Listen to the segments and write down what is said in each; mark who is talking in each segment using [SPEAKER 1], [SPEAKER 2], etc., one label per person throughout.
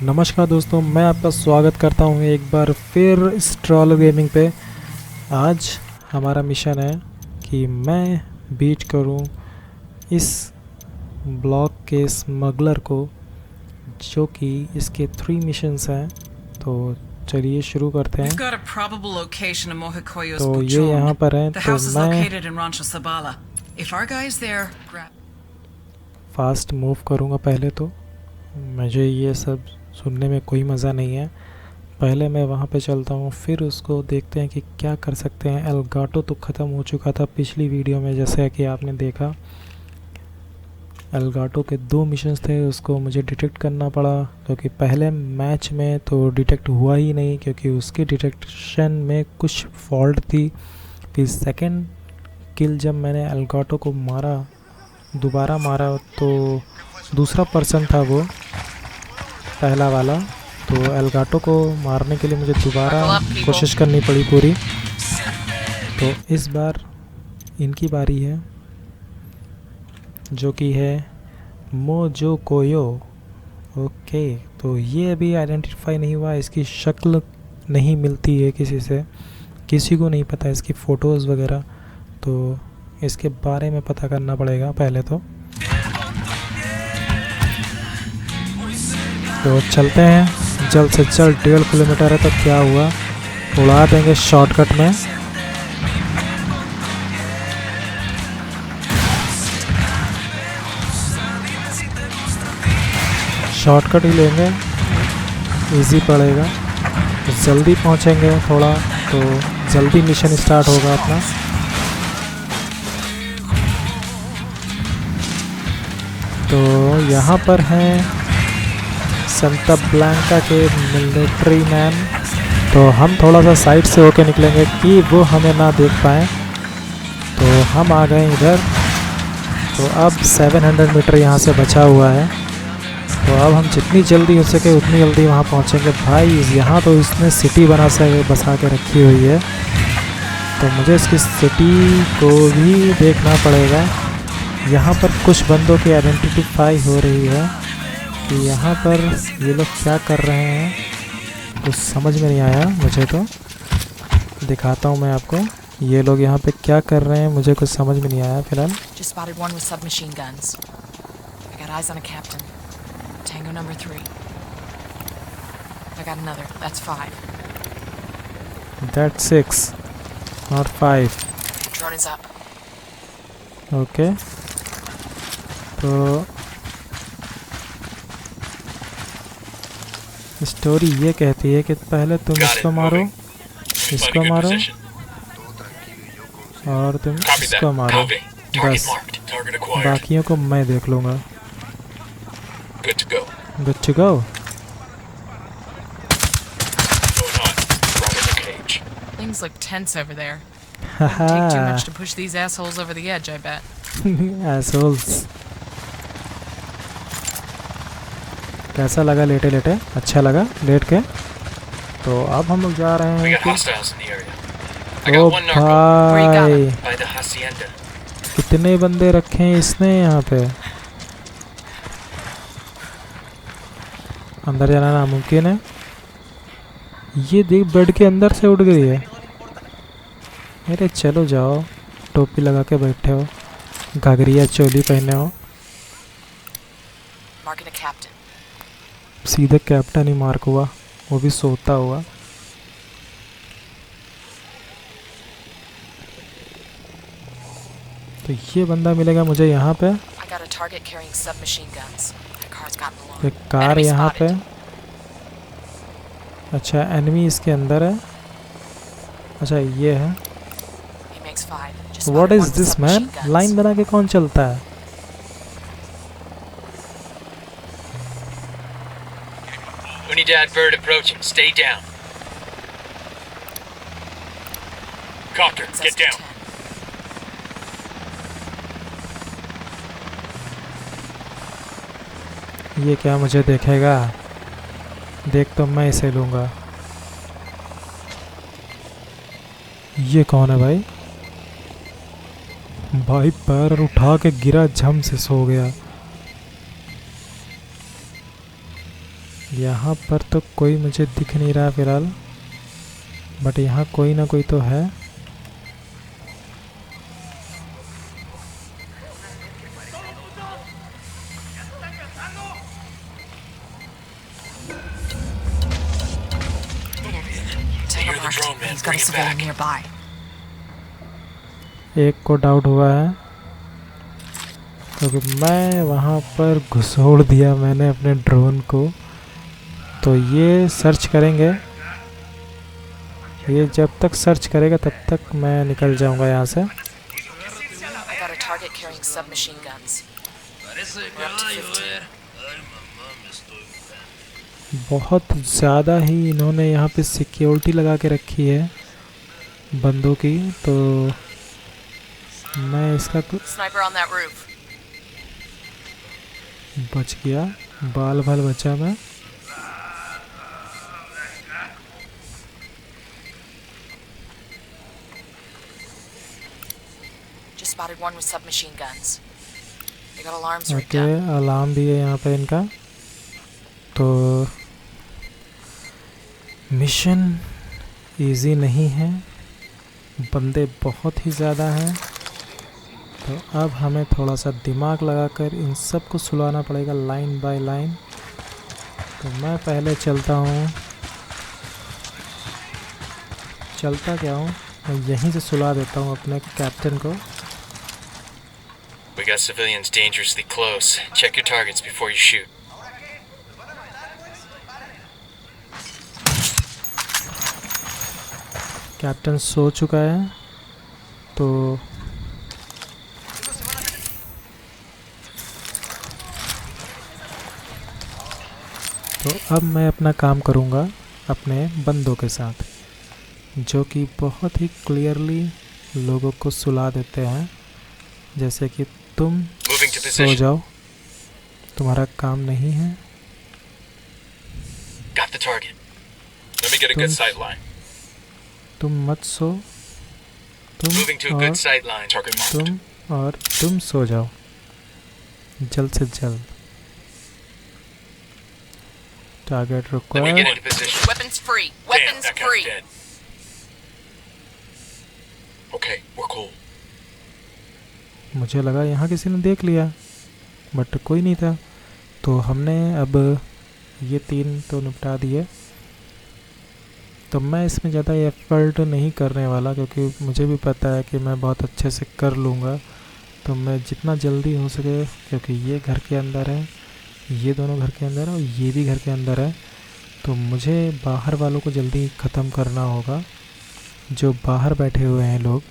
[SPEAKER 1] नमस्कार दोस्तों, मैं आपका स्वागत करता हूँ एक बार फिर स्ट्रॉल गेमिंग पे। आज हमारा मिशन है कि मैं बीट करूँ इस ब्लॉक के स्मगलर को, जो कि इसके 3 मिशंस हैं। तो चलिए शुरू करते हैं। तो ये यहाँ पर हैं, तो मैं फास्ट मूव करूँगा। पहले तो मुझे ये सब सुनने में कोई मज़ा नहीं है। पहले मैं वहाँ पे चलता हूँ, फिर उसको देखते हैं कि क्या कर सकते हैं। एल्गाटो तो ख़त्म हो चुका था पिछली वीडियो में, जैसे कि आपने देखा। एल्गाटो के 2 मिशंस थे, उसको मुझे डिटेक्ट करना पड़ा, क्योंकि पहले मैच में तो डिटेक्ट हुआ ही नहीं, क्योंकि उसकी डिटेक्शन में कुछ फॉल्ट थी। फिर सेकंड किल जब मैंने एल्गाटो को मारा, दोबारा मारा, तो दूसरा पर्सन था वो पहला वाला। तो एल्गाटो को मारने के लिए मुझे दोबारा कोशिश करनी पड़ी पूरी। तो इस बार इनकी बारी है, जो कि है मोजो कोयो। ओके, तो ये अभी आइडेंटिफाई नहीं हुआ, इसकी शक्ल नहीं मिलती है किसी से, किसी को नहीं पता इसकी फ़ोटोज़ वगैरह। तो इसके बारे में पता करना पड़ेगा पहले तो चलते हैं जल्द से जल्द। 1.5 किलोमीटर है, तो क्या हुआ, उड़ा देंगे शॉर्टकट में। शॉर्टकट ही लेंगे, इजी पड़ेगा, जल्दी पहुंचेंगे थोड़ा, तो जल्दी मिशन स्टार्ट होगा अपना। तो यहाँ पर हैं संता ब्लैंका के मिलिट्री मैन। तो हम थोड़ा सा साइड से होके निकलेंगे कि वो हमें ना देख पाएँ। तो हम आ गए इधर। तो अब 700 मीटर यहाँ से बचा हुआ है। तो अब हम जितनी जल्दी हो सके उतनी जल्दी वहाँ पहुँचेंगे। भाई यहाँ तो इसने सिटी बसा के रखी हुई है, तो मुझे इसकी सिटी को भी देखना पड़ेगा। यहाँ पर कुछ बंदों की आइडेंटिफाई हो रही है कि यहाँ पर ये लोग क्या कर रहे हैं, कुछ समझ में नहीं आया मुझे। तो दिखाता हूँ मैं आपको, ये लोग यहाँ पे क्या कर रहे हैं, मुझे कुछ समझ में नहीं आया फिलहाल। That's 6 not 5. ओके, तो स्टोरी ये कहती है कि पहले तुम इसको मारो, इसको मारो, और तुम इसको मारो, बस बाकियों को मैं देख लूँगा। Good to go.
[SPEAKER 2] Things look tense over there. Wouldn't take too much to push these assholes over the edge, I bet.
[SPEAKER 1] Assholes. कैसा लगा लेटे लेटे? अच्छा लगा लेट के? तो अब हम लोग जा रहे हैं कि ओ भाई, कितने बंदे रखे हैं इसने यहाँ पे। अंदर जाना नामुमकिन है। ये देख, बेड के अंदर से उठ गई है। अरे चलो जाओ, टोपी लगा के बैठे हो, घाघरिया चोली पहने हो, सीधे कैप्टन ही मार्क हुआ, वो भी सोता हुआ। तो ये बंदा मिलेगा मुझे यहाँ पे। एक कार यहाँ पे। अच्छा, एनिमी इसके अंदर है। अच्छा ये है। What is this man? Line बना के कौन चलता है?
[SPEAKER 3] Unidad bird approaching. Stay down. Copter, get down.
[SPEAKER 1] ये क्या मुझे देखेगा? देख तो मैं इसे लूँगा। ये कौन है भाई? भाई पैर उठा के गिरा, झम से सो गया। यहाँ पर तो कोई मुझे दिख नहीं रहा फिलहाल, बट यहाँ कोई ना कोई तो है।
[SPEAKER 2] Tango
[SPEAKER 3] You're the
[SPEAKER 2] marked.
[SPEAKER 3] drone man.
[SPEAKER 2] He's got
[SPEAKER 3] Bring
[SPEAKER 2] a
[SPEAKER 3] it
[SPEAKER 2] civilian
[SPEAKER 3] back.
[SPEAKER 2] nearby.
[SPEAKER 1] एक को डाउट हुआ है क्योंकि मैं वहाँ पर घुसोड़ दिया मैंने अपने ड्रोन को। तो ये सर्च करेंगे, ये जब तक सर्च करेगा तब तक मैं निकल जाऊँगा यहाँ से।
[SPEAKER 2] I got a target carrying submachine guns. We're up to 15.
[SPEAKER 1] बहुत ज़्यादा ही इन्होंने यहाँ पे सिक्योरिटी लगा के रखी है बंदों की, तो मैं इसका
[SPEAKER 2] Sniper on that roof.
[SPEAKER 1] बच गया, बाल बाल बचा मैं।
[SPEAKER 2] Just spotted one with submachine guns. They got alarms rigged
[SPEAKER 1] okay,
[SPEAKER 2] up.
[SPEAKER 1] Alarm भी है यहाँ पे इनका। तो मिशन इजी नहीं है, बंदे बहुत ही ज़्यादा हैं। तो अब हमें थोड़ा सा दिमाग लगाकर इन सब को सुलाना पड़ेगा लाइन बाय लाइन। तो मैं पहले चलता हूँ, चलता क्या हूँ, मैं यहीं से सुला देता हूँ अपने कैप्टन को।
[SPEAKER 3] We got civilians dangerously close. Check your targets before you shoot.
[SPEAKER 1] Captain सो चुका है। तो अब मैं अपना काम करूँगा अपने बंदों के साथ, जो कि बहुत ही क्लियरली लोगों को सुला देते हैं, जैसे कि तुम
[SPEAKER 3] Moving to
[SPEAKER 1] सो
[SPEAKER 3] position.
[SPEAKER 1] जाओ, तुम्हारा काम नहीं है।
[SPEAKER 3] Got the target. Let me get a good
[SPEAKER 1] Tum-
[SPEAKER 3] sight line.
[SPEAKER 1] तुम मत सो,
[SPEAKER 3] Moving to a
[SPEAKER 1] तुम
[SPEAKER 3] good
[SPEAKER 1] और
[SPEAKER 3] sight line. Target marked.
[SPEAKER 1] तुम सो जाओ जल्द से जल्द। Target
[SPEAKER 3] Let me get
[SPEAKER 1] required.
[SPEAKER 3] into position.
[SPEAKER 2] Weapons free.
[SPEAKER 3] Damn,
[SPEAKER 2] Weapons
[SPEAKER 3] that guy's
[SPEAKER 2] free.
[SPEAKER 3] dead. Okay, we're cool.
[SPEAKER 1] मुझे लगा यहाँ किसी ने देख लिया, बट कोई नहीं था। तो हमने अब ये 3 तो निपटा दिए। तो मैं इसमें ज़्यादा एफर्ट नहीं करने वाला, क्योंकि मुझे भी पता है कि मैं बहुत अच्छे से कर लूँगा। तो मैं जितना जल्दी हो सके, क्योंकि ये घर के अंदर है, ये दोनों घर के अंदर है और ये भी घर के अंदर है, तो मुझे बाहर वालों को जल्दी ख़त्म करना होगा, जो बाहर बैठे हुए हैं लोग,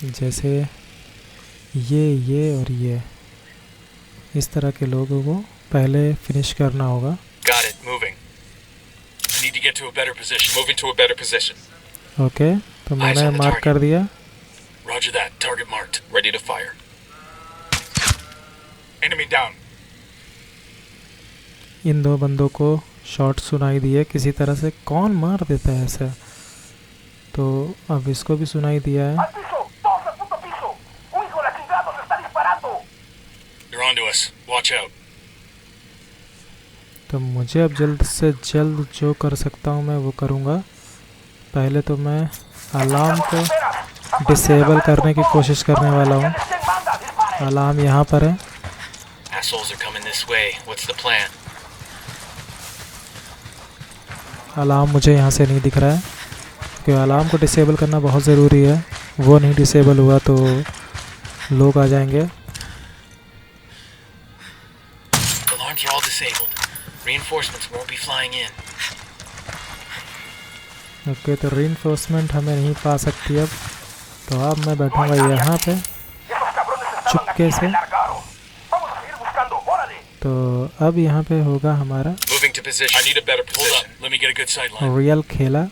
[SPEAKER 1] जैसे ये और ये, इस तरह के लोगों को पहले फिनिश करना होगा।
[SPEAKER 3] Got it. Moving. I need to get to a better position. Moving to a better position.
[SPEAKER 1] Okay, तो मैंने
[SPEAKER 3] on the
[SPEAKER 1] मार्क
[SPEAKER 3] target.
[SPEAKER 1] कर दिया।
[SPEAKER 3] Roger that. Target marked. Ready to fire. Enemy down.
[SPEAKER 1] इन 2 बंदों को shot सुनाई दिए किसी तरह से। कौन मार देता है ऐसा? तो अब इसको भी सुनाई दिया है।
[SPEAKER 3] They're onto us. Watch out.
[SPEAKER 1] तो मुझे अब जल्द से जल्द जो कर सकता हूँ मैं वो करूँगा। पहले तो मैं अलार्म को डिसेबल करने की कोशिश करने वाला हूँ। अलार्म यहाँ पर है।
[SPEAKER 3] Assholes are coming this way. What's the plan?
[SPEAKER 1] Alarm मुझे यहाँ से नहीं दिख रहा है, क्योंकि अलार्म को डिसेबल करना बहुत ज़रूरी है। वो नहीं डिसेबल हुआ तो लोग आ जाएंगे।
[SPEAKER 3] Alarms are all disabled. Reinforcements won't be flying in.
[SPEAKER 1] Okay, तो रीइंफोर्समेंट हमें नहीं पा सकती अब। तो अब मैं बैठूँगा यहाँ पे चुपके से। तो अब यहाँ पे होगा हमारा
[SPEAKER 3] Moving to position. I need a better position. Hold up. Let me get a good sight line.
[SPEAKER 1] Real खेला।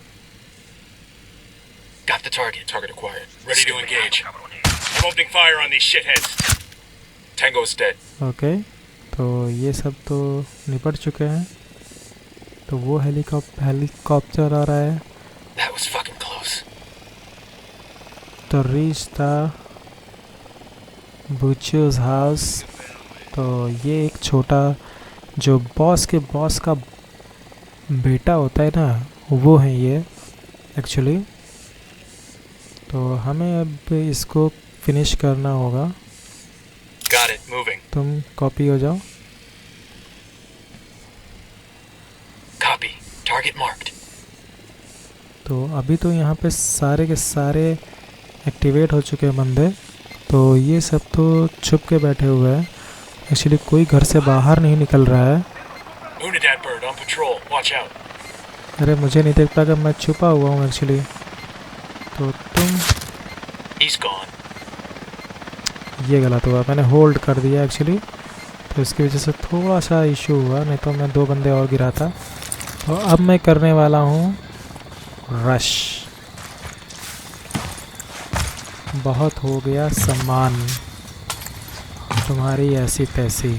[SPEAKER 3] Got the target. Target acquired. Ready to engage. I'm opening fire on these shitheads. Tango's dead.
[SPEAKER 1] Okay, तो ये सब तो निपट चुके हैं। तो वो हेलीकॉप्टर आ रहा है।
[SPEAKER 3] That was fucking close.
[SPEAKER 1] तो रीच द बुचर्स हाउस। तो ये एक छोटा जो बॉस के बॉस का बेटा होता है ना, वो है ये एक्चुअली। तो हमें अब इसको फिनिश करना होगा।
[SPEAKER 3] Got it. Moving.
[SPEAKER 1] तुम कॉपी हो जाओ।
[SPEAKER 3] Copy. Target marked.
[SPEAKER 1] तो अभी तो यहाँ पे सारे के सारे एक्टिवेट हो चुके हैं बंदे। तो ये सब तो छुप के बैठे हुए हैं। एक्चुअली कोई घर से बाहर नहीं निकल रहा है।
[SPEAKER 3] Unidad bird on patrol. Watch out.
[SPEAKER 1] अरे मुझे नहीं देख पाया कि मैं छुपा हुआ हूँ एक्चुअली। तो तुम,
[SPEAKER 3] He's gone.
[SPEAKER 1] ये गलत हुआ, मैंने होल्ड कर दिया एक्चुअली। तो इसकी वजह से थोड़ा सा इशू हुआ, नहीं तो मैं 2 बंदे और गिरा था। तो अब मैं करने वाला हूँ रश। बहुत हो गया सम्मान तुम्हारी ऐसी तैसी।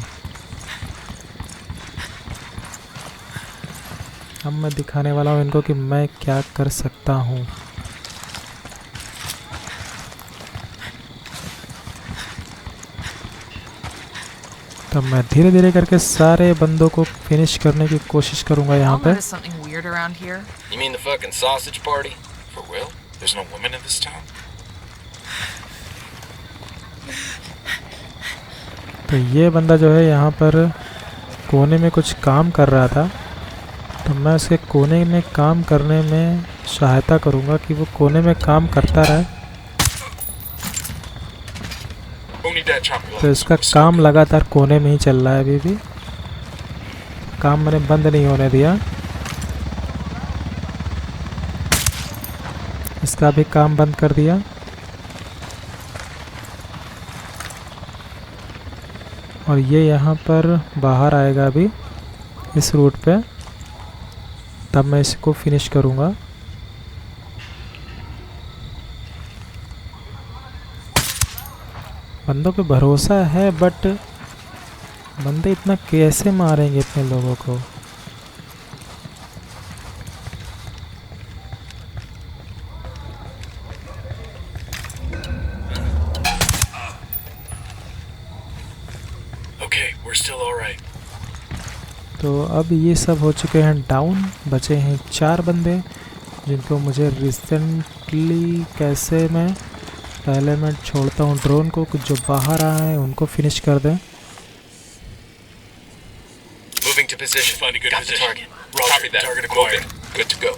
[SPEAKER 1] अब मैं दिखाने वाला हूँ इनको कि मैं क्या कर सकता हूँ। तो मैं धीरे धीरे करके सारे बंदों को फिनिश करने की कोशिश करूँगा यहाँ
[SPEAKER 2] I'll
[SPEAKER 1] पे।
[SPEAKER 2] notice something weird around here.
[SPEAKER 3] You mean the fucking sausage party? For real? There's no women in this town?
[SPEAKER 1] तो ये बंदा जो है यहाँ पर कोने में कुछ काम कर रहा था। तो मैं उसके कोने में काम करने में सहायता करूँगा कि वो कोने में काम करता रहे।
[SPEAKER 3] Unidad chopper.
[SPEAKER 1] तो इसका काम लगातार कोने में ही चल रहा है अभी भी। काम मैंने बंद नहीं होने दिया। इसका भी काम बंद कर दिया। और ये यहाँ पर बाहर आएगा अभी इस रूट पे, तब मैं इसको फिनिश करूँगा। बंदों पे भरोसा है, बट बंदे इतना कैसे मारेंगे इतने लोगों को।
[SPEAKER 3] Okay, we're still all right.
[SPEAKER 1] तो अब ये सब हो चुके हैं डाउन। बचे हैं 4 बंदे जिनको मुझे रिसेंटली कैसे मैं पहले मैं छोड़ता हूँ ड्रोन को, कुछ जो बाहर आए हैं उनको फिनिश कर दें।
[SPEAKER 3] Moving to position. Find a good position. The target. Roger. Copy that. Target acquired. Good to go.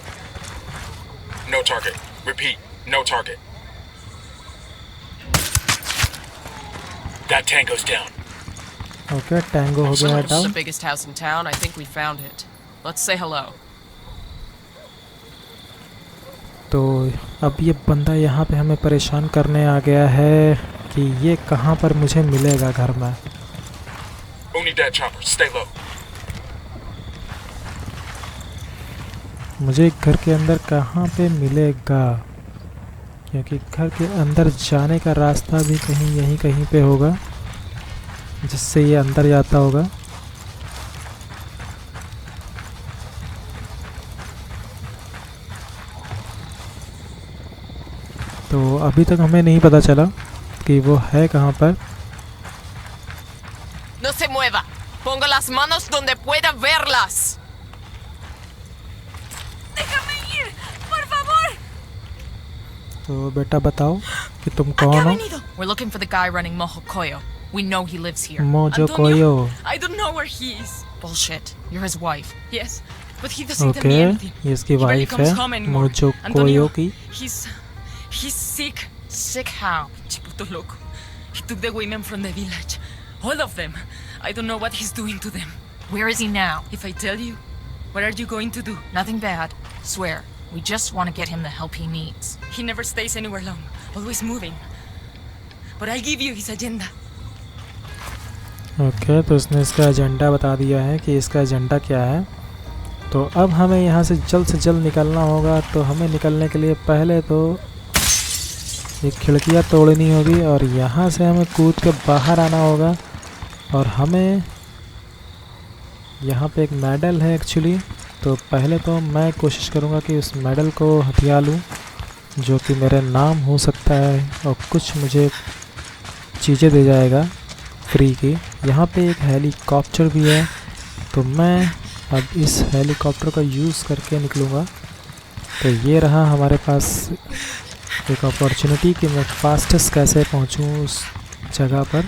[SPEAKER 3] No target. Repeat. No target. That tango's down.
[SPEAKER 1] Okay, tango हो गया है
[SPEAKER 2] It's the
[SPEAKER 1] down.
[SPEAKER 2] biggest house in town. I think we found it. Let's say hello.
[SPEAKER 1] तो अब ये बंदा यहाँ पे हमें परेशान करने आ गया है कि ये कहाँ पर मुझे मिलेगा घर में।
[SPEAKER 3] Unidad chopper. Stay low.
[SPEAKER 1] मुझे घर के अंदर कहाँ पे मिलेगा, क्योंकि घर के अंदर जाने का रास्ता भी कहीं यहीं कहीं पे होगा जिससे ये अंदर जाता होगा। तो अभी तक हमें नहीं पता चला कि वो है कहाँ पर।
[SPEAKER 2] No se mueva. Ponga las manos donde pueda verlas. Déjame ir, por favor.
[SPEAKER 1] तो बेटा बताओ कि तुम कौन हो।
[SPEAKER 2] We're looking for the guy running Mojo Koyo. We know he lives here.
[SPEAKER 1] Mojo Koyo.
[SPEAKER 4] I don't know where he is.
[SPEAKER 2] Bullshit. You're his wife.
[SPEAKER 4] Yes, but he doesn't tell
[SPEAKER 1] okay,
[SPEAKER 4] me anything.
[SPEAKER 1] ये इसकी
[SPEAKER 4] He barely
[SPEAKER 1] wife
[SPEAKER 4] comes
[SPEAKER 1] है
[SPEAKER 4] home anymore.
[SPEAKER 1] Mojo
[SPEAKER 4] Antonio,
[SPEAKER 1] कोयो की।
[SPEAKER 4] He's sick.
[SPEAKER 2] Sick how?
[SPEAKER 4] Chiputo loco. He took the women from the village. All of them. I don't know what he's doing to them.
[SPEAKER 2] Where is he now?
[SPEAKER 4] If I tell you, what are you going to do?
[SPEAKER 2] Nothing bad. Swear. We just want to get him the help he needs.
[SPEAKER 4] He never stays anywhere long. Always moving. But I'll give you his agenda.
[SPEAKER 1] Okay, तो उसने इसका agenda बता दिया है कि इसका agenda क्या है। तो अब हमें यहाँ से जल्द निकलना होगा। तो हमें निकलने के लिए पहले तो ये खिड़कियाँ तोड़नी होगी और यहाँ से हमें कूद के बाहर आना होगा। और हमें यहाँ पे एक मेडल है एक्चुअली। तो पहले तो मैं कोशिश करूँगा कि उस मेडल को हथिया लूँ, जो कि मेरे नाम हो सकता है और कुछ मुझे चीज़ें दे जाएगा फ्री की। यहाँ पे एक हेलीकॉप्टर भी है, तो मैं अब इस हेलीकॉप्टर का यूज़ करके निकलूँगा। तो ये रहा हमारे पास एक अपॉर्चुनिटी कि मैं फास्टेस्ट कैसे पहुँचूँ उस जगह पर।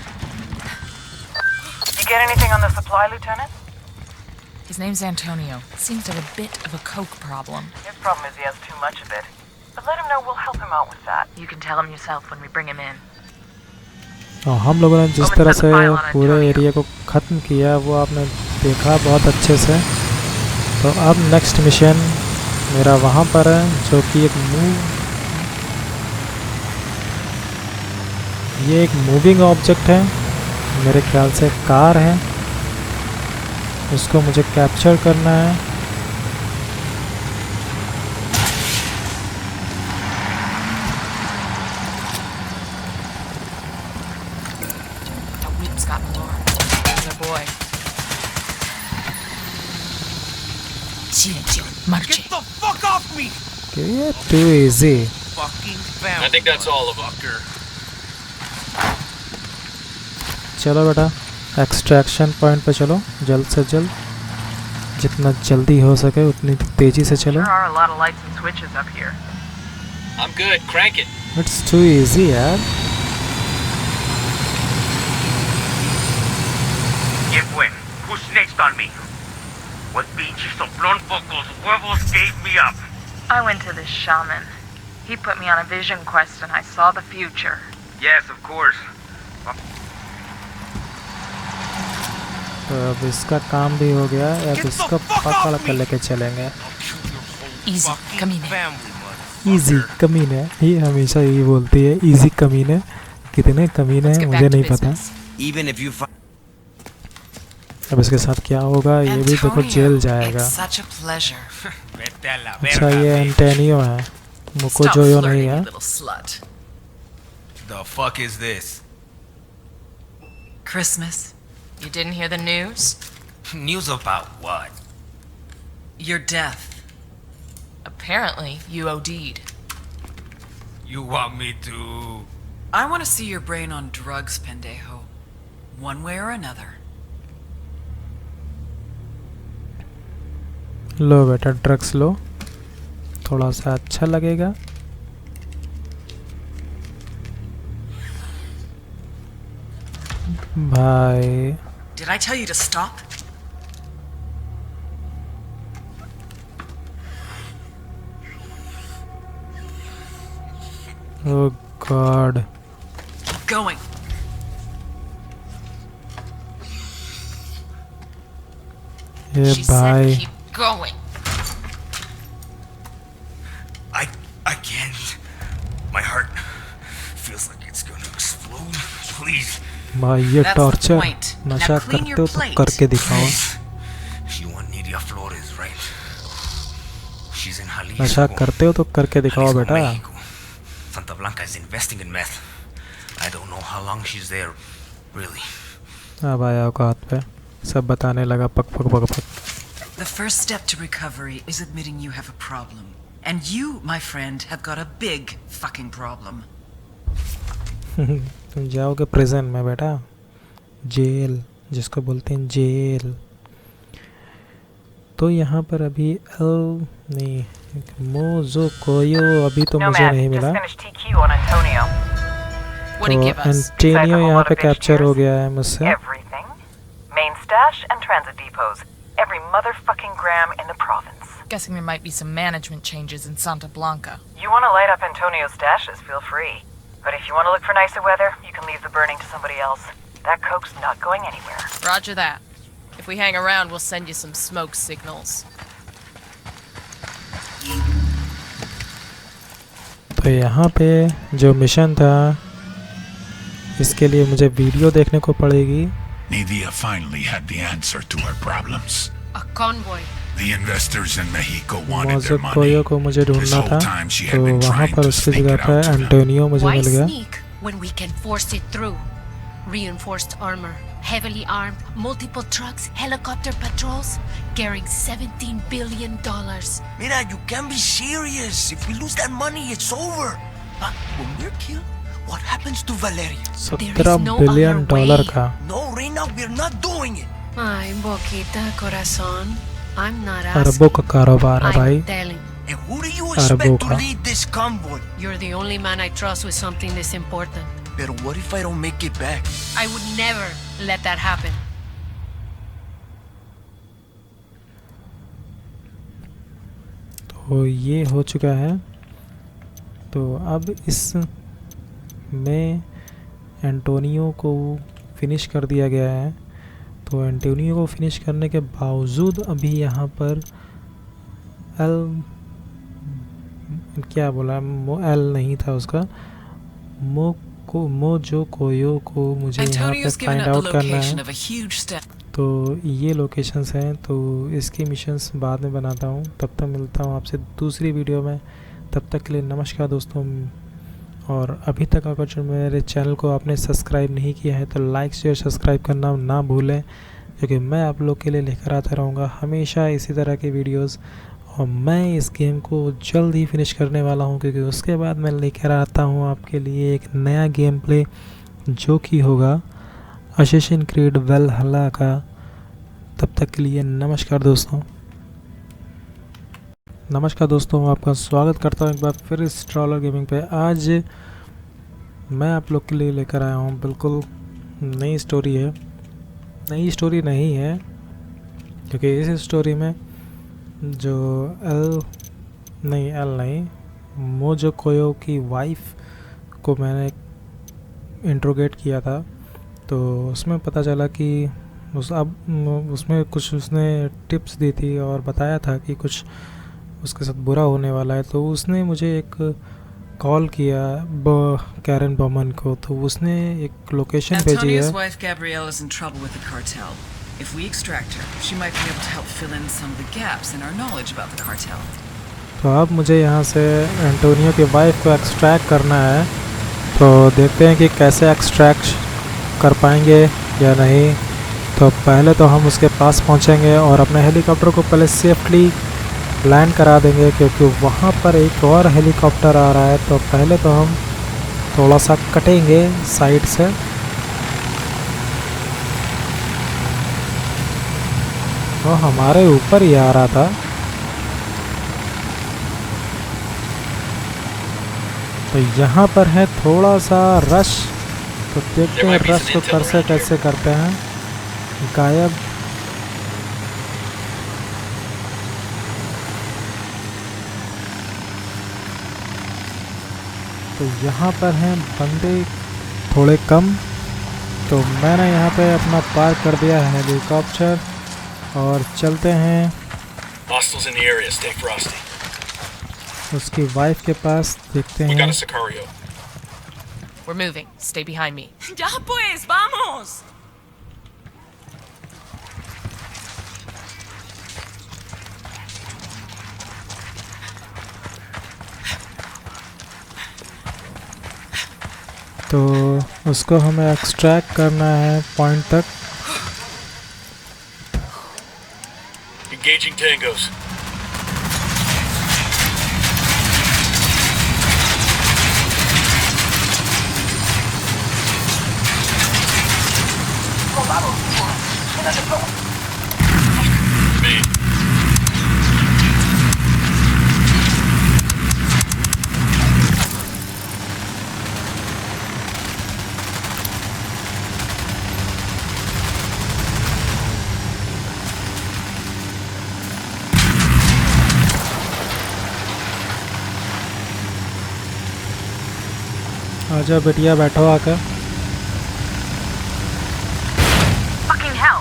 [SPEAKER 5] You get anything on the supply, Lieutenant?
[SPEAKER 2] His name's Antonio. Seems to have a bit of a coke problem.
[SPEAKER 5] His problem is he has too much of it. But let him know we'll help him out with that.
[SPEAKER 2] You can tell him yourself when we bring him in.
[SPEAKER 1] और हम लोगों ने जिस तरह से पूरे area को ख़त्म किया वो आपने देखा बहुत अच्छे से। तो अब नेक्स्ट मिशन मेरा वहाँ पर है जो कि ये एक मूविंग ऑब्जेक्ट है, मेरे ख्याल से कार है, उसको मुझे कैप्चर करना है।
[SPEAKER 2] The whip's got an alarm. There's our boy. Silencio. Marche.
[SPEAKER 6] Get the fuck off me!
[SPEAKER 1] Okay, too easy.
[SPEAKER 6] Fucking family.
[SPEAKER 3] I think that's all of them.
[SPEAKER 1] चलो बेटा एक्सट्रैक्शन पॉइंट पे चलो, जल्द से जल्द, जितना जल्दी हो सके उतनी तेजी से चलो।
[SPEAKER 5] There are a lot of lights and switches up here.
[SPEAKER 3] I'm good. Crank it.
[SPEAKER 1] It's too easy यार।
[SPEAKER 6] ¿Quién fue? Who's next on me? What pinche soplón pocos huevos gave me up?
[SPEAKER 5] I went to this shaman. He put me on a vision quest and I saw the future.
[SPEAKER 6] Yes, of course.
[SPEAKER 1] तो अब इसका काम भी हो गया, अब इसको पकड़ कर लेके चलेंगे।
[SPEAKER 2] Easy. Come in.
[SPEAKER 6] Family, mother.
[SPEAKER 1] Easy कमीने, ये हमेशा यही बोलती है, इजी कमीने। कितने कमीने
[SPEAKER 2] Let's
[SPEAKER 1] हैं
[SPEAKER 2] get
[SPEAKER 1] मुझे
[SPEAKER 2] back to
[SPEAKER 1] नहीं पता।
[SPEAKER 2] business.
[SPEAKER 6] Even if you find
[SPEAKER 1] अब इसके साथ क्या होगा ये भी देखो, जेल जाएगा।
[SPEAKER 2] It's such a pleasure.
[SPEAKER 6] Vete a la
[SPEAKER 1] अच्छा
[SPEAKER 6] verga,
[SPEAKER 1] ये
[SPEAKER 6] bitch.
[SPEAKER 1] एंटेनियो है, मुको
[SPEAKER 2] Stop
[SPEAKER 1] जो यो नहीं
[SPEAKER 2] flirting,
[SPEAKER 1] है।
[SPEAKER 2] you little slut.
[SPEAKER 6] The fuck is this?
[SPEAKER 2] Christmas. You didn't hear the news?
[SPEAKER 6] News about what?
[SPEAKER 2] Your death. Apparently, you OD'd.
[SPEAKER 6] You want me to?
[SPEAKER 7] I want to see your brain on drugs, pendejo. One way or another.
[SPEAKER 1] लो बेटा drugs लो, थोड़ा सा अच्छा लगेगा। भाई
[SPEAKER 7] Did I tell you to stop?
[SPEAKER 1] Oh God,
[SPEAKER 7] Keep going.
[SPEAKER 1] ये
[SPEAKER 2] She
[SPEAKER 1] भाई
[SPEAKER 2] said keep going.
[SPEAKER 6] I can't. My heart feels like it's gonna explode. Please.
[SPEAKER 1] भाई ये
[SPEAKER 7] That's the
[SPEAKER 1] टॉर्चर
[SPEAKER 7] point.
[SPEAKER 1] नशा
[SPEAKER 7] Now clean
[SPEAKER 1] करते
[SPEAKER 7] your
[SPEAKER 1] हो तो
[SPEAKER 7] plate.
[SPEAKER 1] करके दिखाओ।
[SPEAKER 6] You want Nidia Flores, right? She's in Jalisco.
[SPEAKER 1] नशा करते हो तो करके दिखाओ
[SPEAKER 6] Jalisco,
[SPEAKER 1] बेटा।
[SPEAKER 6] Mexico. Santa Blanca is investing in meth. I don't know how long she's there, really.
[SPEAKER 1] अब आया औकात पे, सब बताने लगा पक पक पक पक।
[SPEAKER 7] The first step to recovery is admitting you have a problem. And you, my friend, have got a big fucking problem.
[SPEAKER 1] तुम जाओगे प्रिजन में बेटा, जेल जिसको बोलते हैं जेल। तो यहाँ पर अभी नहीं, मोजो कोयो अभी तो मुझे
[SPEAKER 5] Nomad,
[SPEAKER 1] नहीं
[SPEAKER 5] just
[SPEAKER 1] मिला।
[SPEAKER 5] finished TQ on Antonio.
[SPEAKER 2] What do
[SPEAKER 1] तो
[SPEAKER 2] you give us?
[SPEAKER 1] एंटेनियो यहाँ पे कैप्चर हो गया है मुझसे।
[SPEAKER 5] Everything. Main stash and transit depots. Every motherfucking gram in the province.
[SPEAKER 2] Guessing there might be some management changes in Santa Blanca.
[SPEAKER 5] You want to light up Antonio's stashes, feel free. But if you want to look for nicer weather, you can leave the burning to somebody else. That coke's not going anywhere.
[SPEAKER 2] Roger that. If we hang around, we'll send you some smoke signals.
[SPEAKER 1] तो यहाँ पे जो mission था इसके लिए मुझे video देखने को पड़ेगी।
[SPEAKER 8] Nidia finally had the answer to her problems.
[SPEAKER 2] A convoy.
[SPEAKER 8] The investors in Mexico wanted
[SPEAKER 1] mojo
[SPEAKER 8] their money.
[SPEAKER 1] कोयो को मुझे
[SPEAKER 8] This
[SPEAKER 1] ढूंढना
[SPEAKER 8] whole
[SPEAKER 1] था,
[SPEAKER 8] time she
[SPEAKER 1] तो
[SPEAKER 8] had been
[SPEAKER 1] वहाँ
[SPEAKER 8] trying
[SPEAKER 1] पर
[SPEAKER 8] to
[SPEAKER 1] उसकी
[SPEAKER 8] sneak
[SPEAKER 1] जगह
[SPEAKER 8] it
[SPEAKER 1] पे
[SPEAKER 8] out to them.
[SPEAKER 1] एंटोनियो मुझे
[SPEAKER 9] Why
[SPEAKER 1] मिल गया।
[SPEAKER 9] sneak when we can force it through? Reinforced armor, heavily armed, multiple trucks, helicopter patrols, carrying $17 billion.
[SPEAKER 6] Mira, you can't be serious. If we lose that money, it's over. When we're killed, what happens to Valeria?
[SPEAKER 9] There is
[SPEAKER 1] $17
[SPEAKER 9] no
[SPEAKER 1] billion
[SPEAKER 9] other way.
[SPEAKER 1] का।
[SPEAKER 6] No, Reina, we're not doing it.
[SPEAKER 9] Ay, Boquita, corazón. I'm not
[SPEAKER 1] अरबों
[SPEAKER 9] asking.
[SPEAKER 1] का कारोबार है भाई,
[SPEAKER 9] I'm telling.
[SPEAKER 6] And who do you
[SPEAKER 1] अरबों
[SPEAKER 6] expect
[SPEAKER 1] का।
[SPEAKER 6] to lead this convoy?
[SPEAKER 9] You're the only man I trust with something this important.
[SPEAKER 6] But what if I don't make it back?
[SPEAKER 9] I would never let that happen.
[SPEAKER 1] तो ये हो चुका है। तो अब इस में एंटोनियो को फिनिश कर दिया गया है। तो एंटोनियो को फिनिश करने के बावजूद अभी यहाँ पर एल, क्या बोला, एल नहीं था उसका, मोजो कोयो को मुझे यहाँ पे
[SPEAKER 7] Antonio's given
[SPEAKER 1] find
[SPEAKER 7] up the
[SPEAKER 1] out करना
[SPEAKER 7] location
[SPEAKER 1] है।
[SPEAKER 7] of a huge step.
[SPEAKER 1] तो ये लोकेशंस हैं, तो इसकी मिशंस बाद में बनाता हूँ। तब तक मिलता हूँ आपसे दूसरी वीडियो में। तब तक के लिए नमस्कार दोस्तों। और अभी तक अगर जो मेरे चैनल को आपने सब्सक्राइब नहीं किया है तो लाइक शेयर सब्सक्राइब करना ना भूलें, क्योंकि मैं आप लोग के लिए लेकर आता रहूँगा हमेशा इसी तरह के वीडियोस। और मैं इस गेम को जल्द ही फिनिश करने वाला हूँ, क्योंकि उसके बाद मैं लेकर आता हूँ आपके लिए एक नया गेम प्ले जो कि होगा असेसिन क्रीड वैलहल्ला का। तब तक के लिए नमस्कार दोस्तों। नमस्कार दोस्तों, आपका स्वागत करता हूँ एक बार फिर इस ट्रॉलर गेमिंग पे। आज मैं आप लोग के लिए लेकर आया हूँ बिल्कुल नई स्टोरी है। नई स्टोरी नहीं है, क्योंकि इस स्टोरी में जो एल नहीं मोजो कोयो की वाइफ को मैंने इंट्रोगेट किया था। तो उसमें पता चला कि उसमें कुछ उसने टिप्स दी थी और बताया था कि कुछ उसके साथ बुरा होने वाला है। तो उसने मुझे एक कॉल किया कैरन बॉमन को, तो उसने एक लोकेशन भेजी है।
[SPEAKER 7] Antonio's wife Gabrielle is in trouble with the cartel. If we extract her, she might be able to help fill in some of the gaps in our knowledge about the cartel.
[SPEAKER 1] तो अब मुझे यहाँ से Antonio की wife को extract करना है। तो देखते हैं कि कैसे एक्सट्रैक्ट कर पाएंगे या नहीं। तो पहले तो हम उसके पास पहुँचेंगे और अपने हेलीकॉप्टर को पहले सेफली लैंड करा देंगे, क्योंकि वहाँ पर एक और हेलीकॉप्टर आ रहा है। तो पहले तो हम थोड़ा सा कटेंगे साइड से। तो हमारे ऊपर ही आ रहा था। तो यहाँ पर है थोड़ा सा रश। तो देखते हैं रश को कैसे करते हैं गायब। तो यहाँ पर हैं बंदे थोड़े कम। तो मैंने यहाँ पे अपना पार्क कर दिया है हेलीकॉप्टर और चलते हैं
[SPEAKER 3] Hostiles in the area. Stay frosty.
[SPEAKER 1] उसकी वाइफ के पास। देखते
[SPEAKER 3] We
[SPEAKER 1] हैं।
[SPEAKER 3] got a Sicario.
[SPEAKER 2] We're moving. Stay behind me.
[SPEAKER 4] ¡Ya pues! ¡Vamos!
[SPEAKER 1] तो उसको हमें एक्सट्रैक्ट करना है पॉइंट तक।
[SPEAKER 3] Engaging tangos. Me.
[SPEAKER 1] आजा बेटिया, बैठो आकर।
[SPEAKER 5] Fucking hell!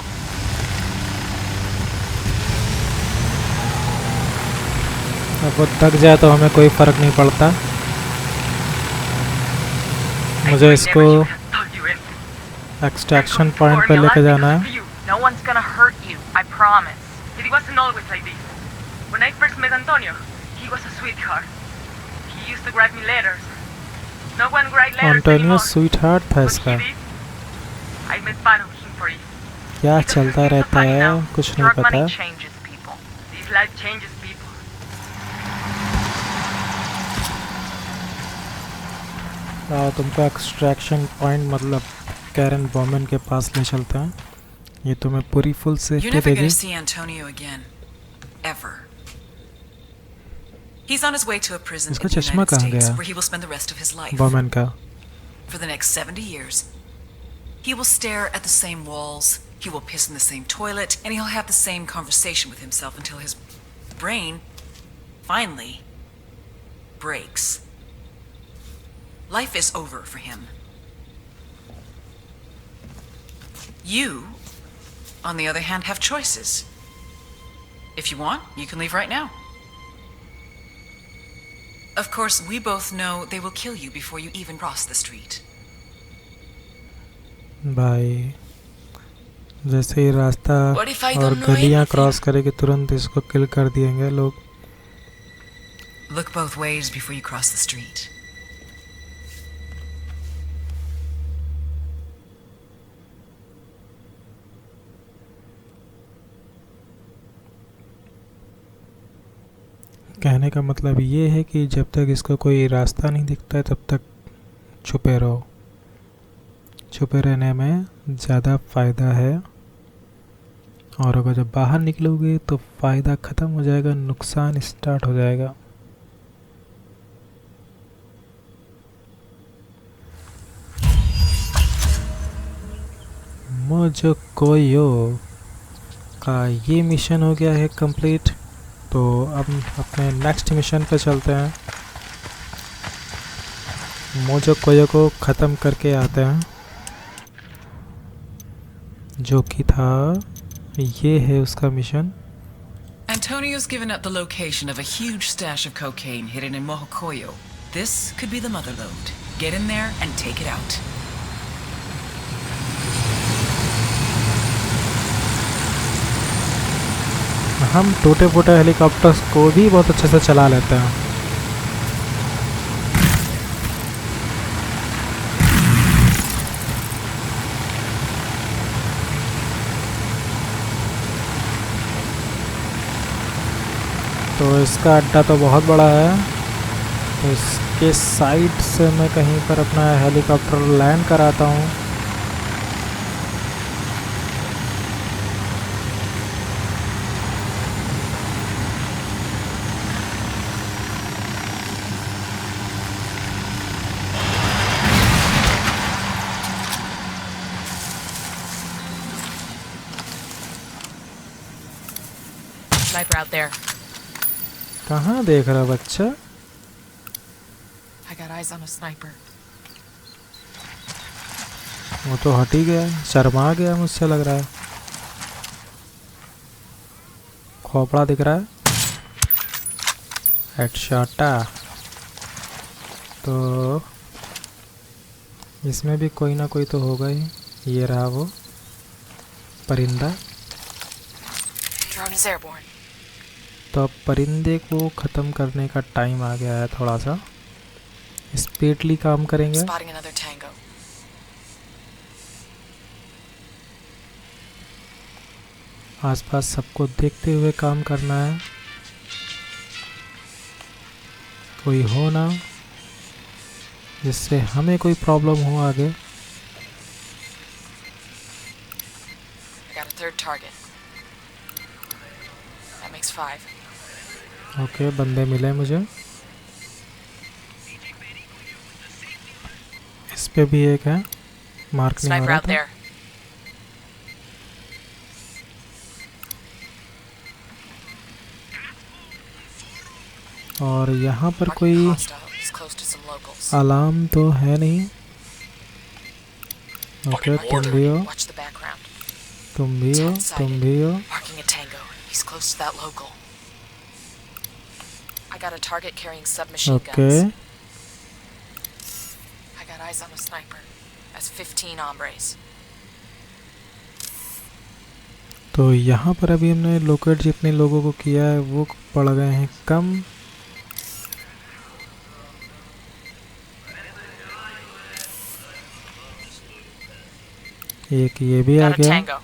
[SPEAKER 1] अब वो थक जाए तो हमें कोई फ़र्क नहीं पड़ता। मुझे इसको एक्सट्रैक्शन पॉइंट पे लेके जाना है।
[SPEAKER 5] No one's gonna hurt you, I promise.
[SPEAKER 4] It wasn't always like this. When I first met Antonio, he was a sweetheart. He used to write me letters. No one write letters
[SPEAKER 1] Antonio
[SPEAKER 4] anymore.
[SPEAKER 1] Sweet heart था
[SPEAKER 4] But
[SPEAKER 1] इसका।
[SPEAKER 4] he did. I made fun of him for it.
[SPEAKER 1] क्या
[SPEAKER 4] Because
[SPEAKER 1] चलता
[SPEAKER 4] he's
[SPEAKER 1] रहता
[SPEAKER 4] funny
[SPEAKER 1] है
[SPEAKER 4] now.
[SPEAKER 1] कुछ नहीं
[SPEAKER 5] Drug money
[SPEAKER 1] पता।
[SPEAKER 5] changes people.
[SPEAKER 4] This life changes people.
[SPEAKER 1] तुमको एक्सट्रैक्शन पॉइंट मतलब कैरन बॉमन के पास ले चलते हैं। ये तो मैं पूरी फुल
[SPEAKER 7] You're
[SPEAKER 1] सेफ्टी
[SPEAKER 7] never
[SPEAKER 1] देगी।
[SPEAKER 7] going to see Antonio again. Ever. He's on his way to a prison in
[SPEAKER 1] इसका
[SPEAKER 7] the
[SPEAKER 1] चश्मा
[SPEAKER 7] United
[SPEAKER 1] कहाँ
[SPEAKER 7] States
[SPEAKER 1] गया?
[SPEAKER 7] where he will spend the rest of his life.
[SPEAKER 1] Women का।
[SPEAKER 7] For the next 70 years. He will stare at the same walls, he will piss in the same toilet, and he'll have the same conversation with himself until his brain finally breaks. Life is over for him. You, on the other hand, have choices. If you want, you can leave right now. Of course, we both know they will kill you before you even cross the street.
[SPEAKER 1] भाई जैसे ही रास्ता
[SPEAKER 2] What if I
[SPEAKER 1] और
[SPEAKER 2] don't know
[SPEAKER 1] गलियां
[SPEAKER 2] anything?
[SPEAKER 1] Cross करेगी तुरंत इसको किल कर दिएंगे लोग।
[SPEAKER 7] Look both ways before you cross the street.
[SPEAKER 1] कहने का मतलब ये है कि जब तक इसको कोई रास्ता नहीं दिखता है तब तक छुपे रहो। छुपे रहने में ज़्यादा फ़ायदा है, और अगर जब बाहर निकलोगे तो फ़ायदा ख़त्म हो जाएगा, नुकसान स्टार्ट हो जाएगा। मोजो कोयो का ये मिशन हो गया है कंप्लीट। तो अब अपने नेक्स्ट मिशन पे चलते हैं। मोजो कोयो को ख़त्म करके आते हैं, जो कि था ये है उसका mission.
[SPEAKER 7] Antonio's given up the location of a huge stash of cocaine hidden in Mohokoyo. This could be the mother lode. Get in there and take it out.
[SPEAKER 1] हम टूटे फूटे हेलीकॉप्टर्स को भी बहुत अच्छे से चला लेते हैं। तो इसका अड्डा तो बहुत बड़ा है, तो इसके साइड से मैं कहीं पर अपना हेलीकॉप्टर लैंड कराता हूँ।
[SPEAKER 2] Sniper out there.
[SPEAKER 1] कहाँ देख रहा बच्चा?
[SPEAKER 2] I got eyes on a sniper.
[SPEAKER 1] वो तो हट ही गया, शर्मा गया मुझसे लग रहा है। खोपड़ा दिख रहा है, हेडशॉटा। तो इसमें भी कोई ना कोई तो होगा ही। ये रहा वो परिंदा।
[SPEAKER 2] Drone is airborne.
[SPEAKER 1] तो अब परिंदे को ख़त्म करने का टाइम आ गया है। थोड़ा सा स्पीडली काम करेंगे।
[SPEAKER 2] Spotting another tango.
[SPEAKER 1] आसपास सबको देखते हुए काम करना है, कोई हो ना जिससे हमें कोई प्रॉब्लम हो आगे।
[SPEAKER 2] I got a third target. That makes 5.
[SPEAKER 1] Okay, बंदे मिले मुझे। इस पे भी एक है, मार्क नहीं हो
[SPEAKER 2] Sniper
[SPEAKER 1] रहा
[SPEAKER 2] out
[SPEAKER 1] था।
[SPEAKER 2] there.
[SPEAKER 1] और यहाँ पर
[SPEAKER 2] Marking
[SPEAKER 1] कोई
[SPEAKER 2] hostile. He's close to some locals.
[SPEAKER 1] Alarm तो है नहीं। ओके, तुम भी हो,
[SPEAKER 2] Watch the background.
[SPEAKER 1] तुम भी हो, तुम भी हो।
[SPEAKER 2] Marking a tango. He's close to that local. I got a target carrying submachine
[SPEAKER 1] okay,
[SPEAKER 2] guns. I got eyes on a sniper. That's 15 hombres.
[SPEAKER 1] तो यहाँ पर अभी हमने लोकेट जितने लोगों को किया है वो पड़ गए हैं कम। एक ये भी आ
[SPEAKER 2] Got a
[SPEAKER 1] गया,
[SPEAKER 2] tango.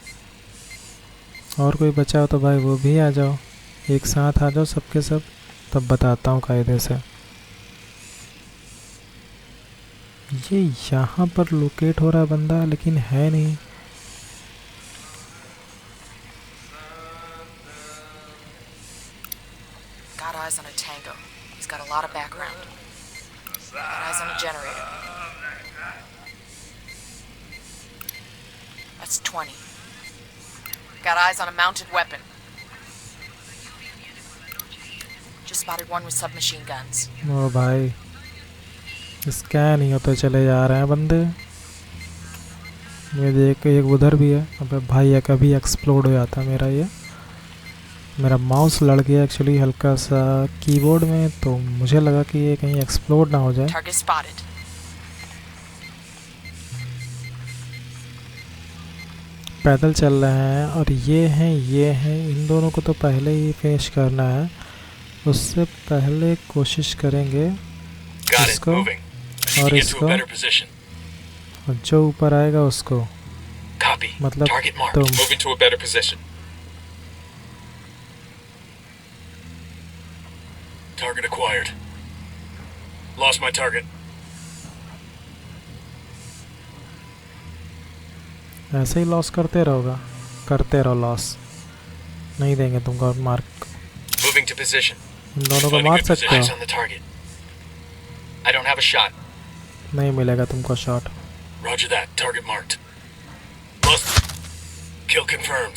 [SPEAKER 1] और कोई बचा हो तो भाई वो भी आ जाओ, एक साथ आ जाओ सबके सब, तब बताता हूँ कायदे से। ये यहाँ पर लोकेट हो रहा बंदा लेकिन है नहीं।
[SPEAKER 2] Got eyes on a Tango. He's got a lot of background. Got eyes on a generator. That's 20. Got eyes on a mounted weapon. Just spotted one with submachine guns.
[SPEAKER 1] ओ भाई स्कैन ही होते चले जा रहे हैं बंदे। ये देख एक उधर भी है। अबे भाई ये कभी एक्सप्लोड हो जाता मेरा ये। मेरा माउस लड़ गया एक्चुअली हल्का सा कीबोर्ड में, तो मुझे लगा कि ये कहीं एक्सप्लोड ना हो जाए।
[SPEAKER 2] Target spotted.
[SPEAKER 1] पैदल चल रहे हैं और ये हैं इन दोनों को तो पहले ही फिनिश करना है। उससे पहले कोशिश करेंगे
[SPEAKER 3] Got it.
[SPEAKER 1] इसको
[SPEAKER 3] Moving. I need
[SPEAKER 1] और
[SPEAKER 3] to get to
[SPEAKER 1] इसको
[SPEAKER 3] a better position.
[SPEAKER 1] और जो ऊपर आएगा उसको।
[SPEAKER 3] Copy.
[SPEAKER 1] मतलब
[SPEAKER 3] Target marked.
[SPEAKER 1] तुम
[SPEAKER 3] Moving to a better position. Target acquired. Lost my target.
[SPEAKER 1] ऐसे ही लॉस करते रहो लॉस। नहीं देंगे तुमको मार्क।
[SPEAKER 3] Moving to position.
[SPEAKER 1] इन दोनों को
[SPEAKER 3] Finding
[SPEAKER 1] मार
[SPEAKER 3] good
[SPEAKER 1] सकते
[SPEAKER 3] positions
[SPEAKER 1] हो।
[SPEAKER 3] on the target. I don't have a shot.
[SPEAKER 1] नहीं मिलेगा तुमको shot.
[SPEAKER 3] Roger that. Target marked. Lost. Kill confirmed.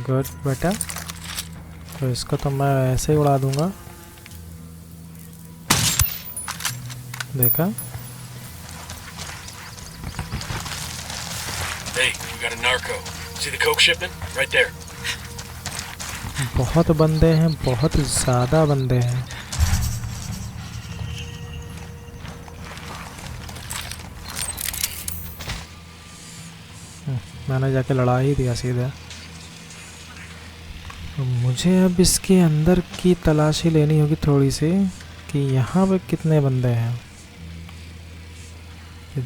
[SPEAKER 1] Good बेटा। तो इसको तो मैं ऐसे ही उड़ा दूंगा। देखा?
[SPEAKER 3] Hey, we got a narco. See the coke shipment? Right there.
[SPEAKER 1] बहुत बंदे हैं, बहुत ज़्यादा बंदे हैं। मैंने जाके लड़ा ही दिया सीधे। तो मुझे अब इसके अंदर की तलाशी लेनी होगी थोड़ी सी कि यहाँ पे कितने बंदे हैं।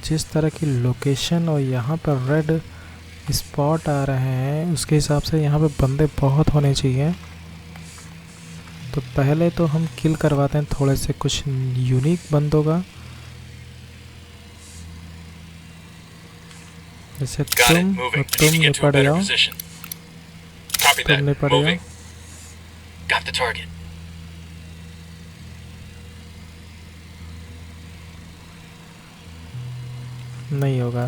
[SPEAKER 1] जिस तरह की लोकेशन और यहाँ पर रेड स्पॉट आ रहे हैं उसके हिसाब से यहाँ पे बंदे बहुत होने चाहिए। तो पहले तो हम किल करवाते हैं थोड़े से कुछ यूनिक बंदों का, जैसे
[SPEAKER 3] Got it.
[SPEAKER 1] तुम
[SPEAKER 3] Moving.
[SPEAKER 1] और
[SPEAKER 3] I need
[SPEAKER 1] तुम
[SPEAKER 3] to get to a
[SPEAKER 1] निपट
[SPEAKER 3] better
[SPEAKER 1] जाओ।
[SPEAKER 3] position. Copy that.
[SPEAKER 1] तुम निपट जाओ।
[SPEAKER 3] Moving. Got the target.
[SPEAKER 1] नहीं होगा,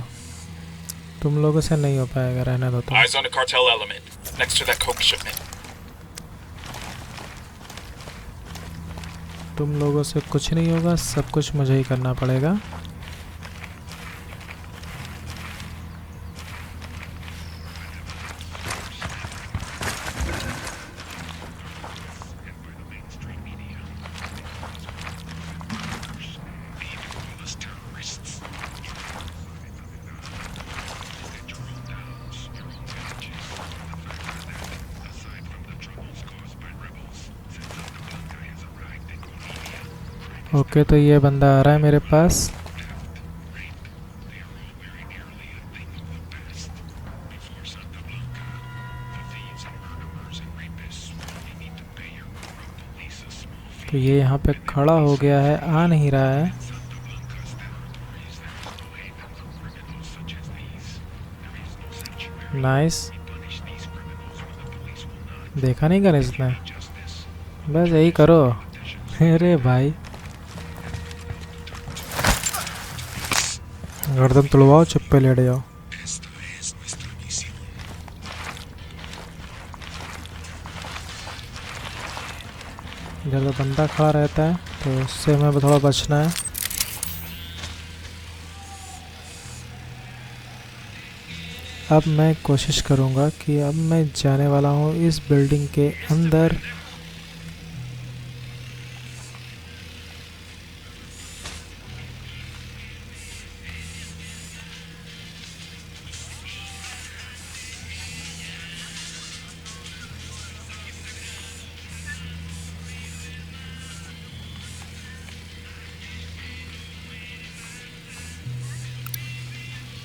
[SPEAKER 1] तुम लोगों से नहीं हो पाएगा, रहने दो तुम।
[SPEAKER 3] Eyes on a cartel element. Next to that coke shipment.
[SPEAKER 1] तुम लोगों से कुछ नहीं होगा, सब कुछ मुझे ही करना पड़ेगा। ओके, तो ये बंदा आ रहा है मेरे पास। तो ये यहाँ पे खड़ा हो गया है, आ नहीं रहा है। नाइस, देखा नहीं कर इसने, बस यही करो। अरे भाई गर्दन तुड़वाओ, चुप्पे लेट जाओ। इधर तो बंदा खड़ा रहता है तो उससे हमें थोड़ा बचना है। अब मैं कोशिश करूँगा कि अब मैं जाने वाला हूँ इस बिल्डिंग के अंदर।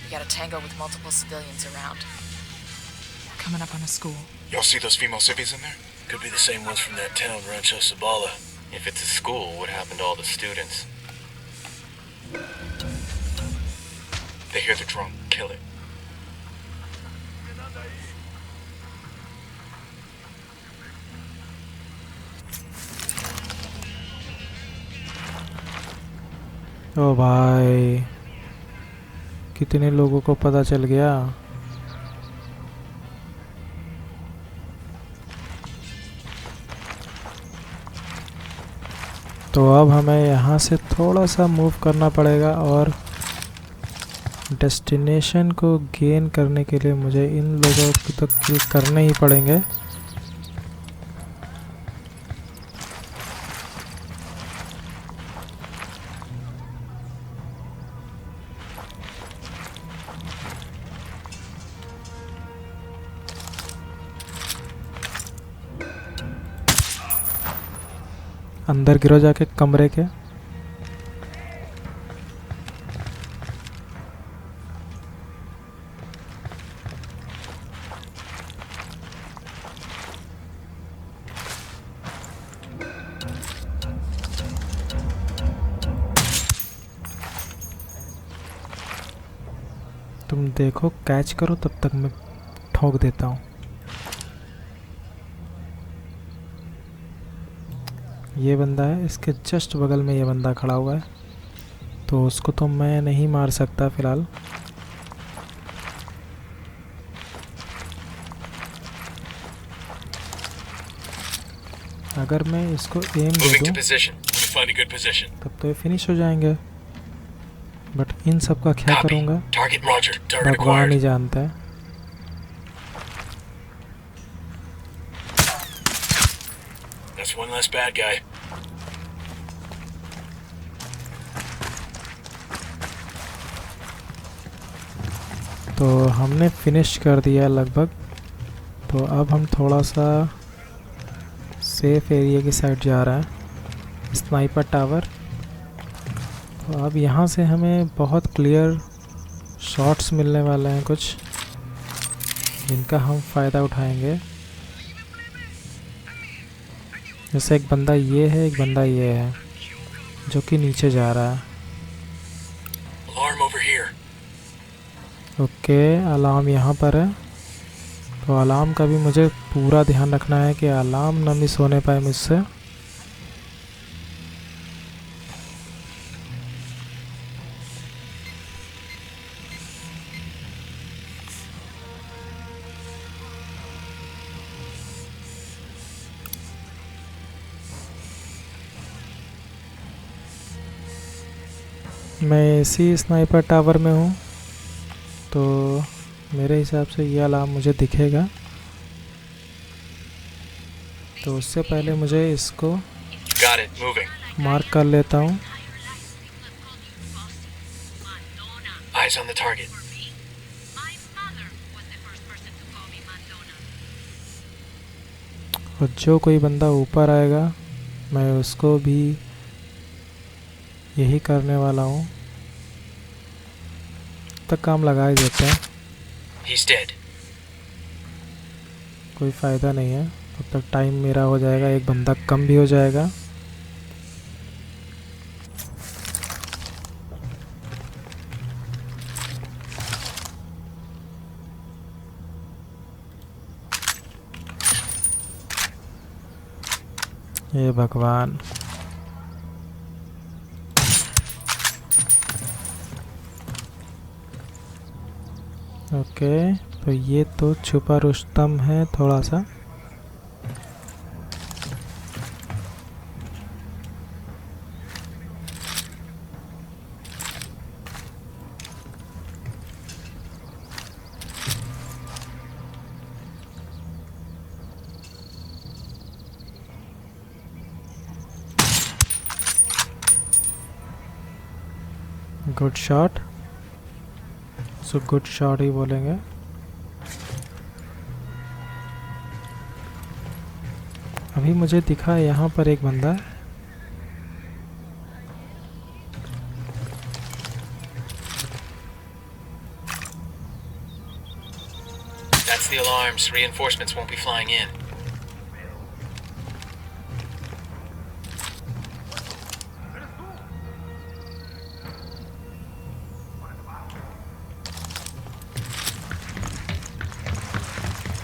[SPEAKER 2] We got a Tango with multiple civilians around. Coming up on a school.
[SPEAKER 3] Y'all see those female civvies in there?
[SPEAKER 10] Could be the same ones from that town, Rancho Sabala. If it's a school, what happened to all the students?
[SPEAKER 3] They hear the drone. Kill it.
[SPEAKER 1] ओ भाई, कितने लोगों को पता चल गया। तो अब हमें यहाँ से थोड़ा सा मूव करना पड़ेगा और डेस्टिनेशन को गेन करने के लिए मुझे इन लोगों को तो किल करने ही पड़ेंगे। अंदर गिरो जाके कमरे के। तुम देखो, कैच करो, तब तक मैं ठोक देता हूँ। ये बंदा है, इसके जस्ट बगल में ये बंदा खड़ा हुआ है, तो उसको तो मैं नहीं मार सकता फिलहाल। अगर मैं इसको एम दे दूं तब तो ये फिनिश हो जाएंगे, बट इन सब का क्या करूँगा भगवान ही जानता है।
[SPEAKER 3] That's one less bad guy.
[SPEAKER 1] तो हमने फिनिश कर दिया लगभग। तो अब हम थोड़ा सा सेफ एरिया की साइड जा रहे हैं, स्नाइपर टावर। तो अब यहाँ से हमें बहुत क्लियर शॉट्स मिलने वाले हैं कुछ, जिनका हम फ़ायदा उठाएंगे। जैसे एक बंदा ये है, एक बंदा ये है जो कि नीचे जा रहा है। ओके, अलार्म यहाँ पर है, तो अलार्म का भी मुझे पूरा ध्यान रखना है कि अलार्म ना मिस होने पाए मुझसे। मैं इसी स्नाइपर टावर में हूँ, तो मेरे हिसाब से ये अलार्म मुझे दिखेगा। तो उससे पहले मुझे इसको मार्क कर लेता हूँ।
[SPEAKER 3] Eyes on the target.
[SPEAKER 1] और जो कोई बंदा ऊपर आएगा मैं उसको भी यही करने वाला हूँ। तक काम लगा ही देते हैं,
[SPEAKER 3] He's dead.
[SPEAKER 1] कोई फ़ायदा नहीं है। तब तक टाइम मेरा हो जाएगा, एक बंदा कम भी हो जाएगा। ये भगवान, ओके। तो ये तो छुपा रुस्तम है थोड़ा सा। Good shot, so good shot ही बोलेंगे। अभी मुझे दिखा यहाँ पर एक बंदा।
[SPEAKER 3] That's the alarms. Reinforcements won't be flying in.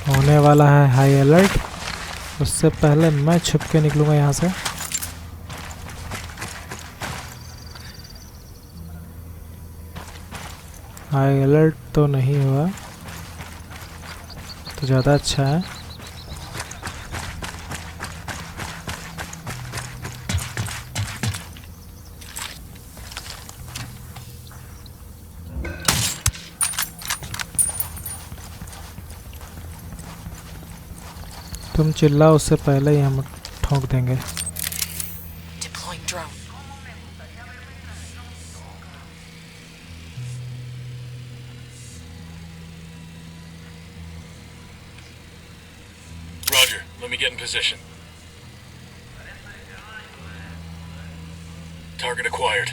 [SPEAKER 1] होने वाला है हाई अलर्ट। उससे पहले मैं छुप के निकलूँगा यहाँ से। हाई अलर्ट तो नहीं हुआ तो ज़्यादा अच्छा है। तुम चिल्लाओ उससे पहले ही हम ठोक देंगे।
[SPEAKER 2] Deploying drone.
[SPEAKER 3] Roger, let me get in position. Target acquired.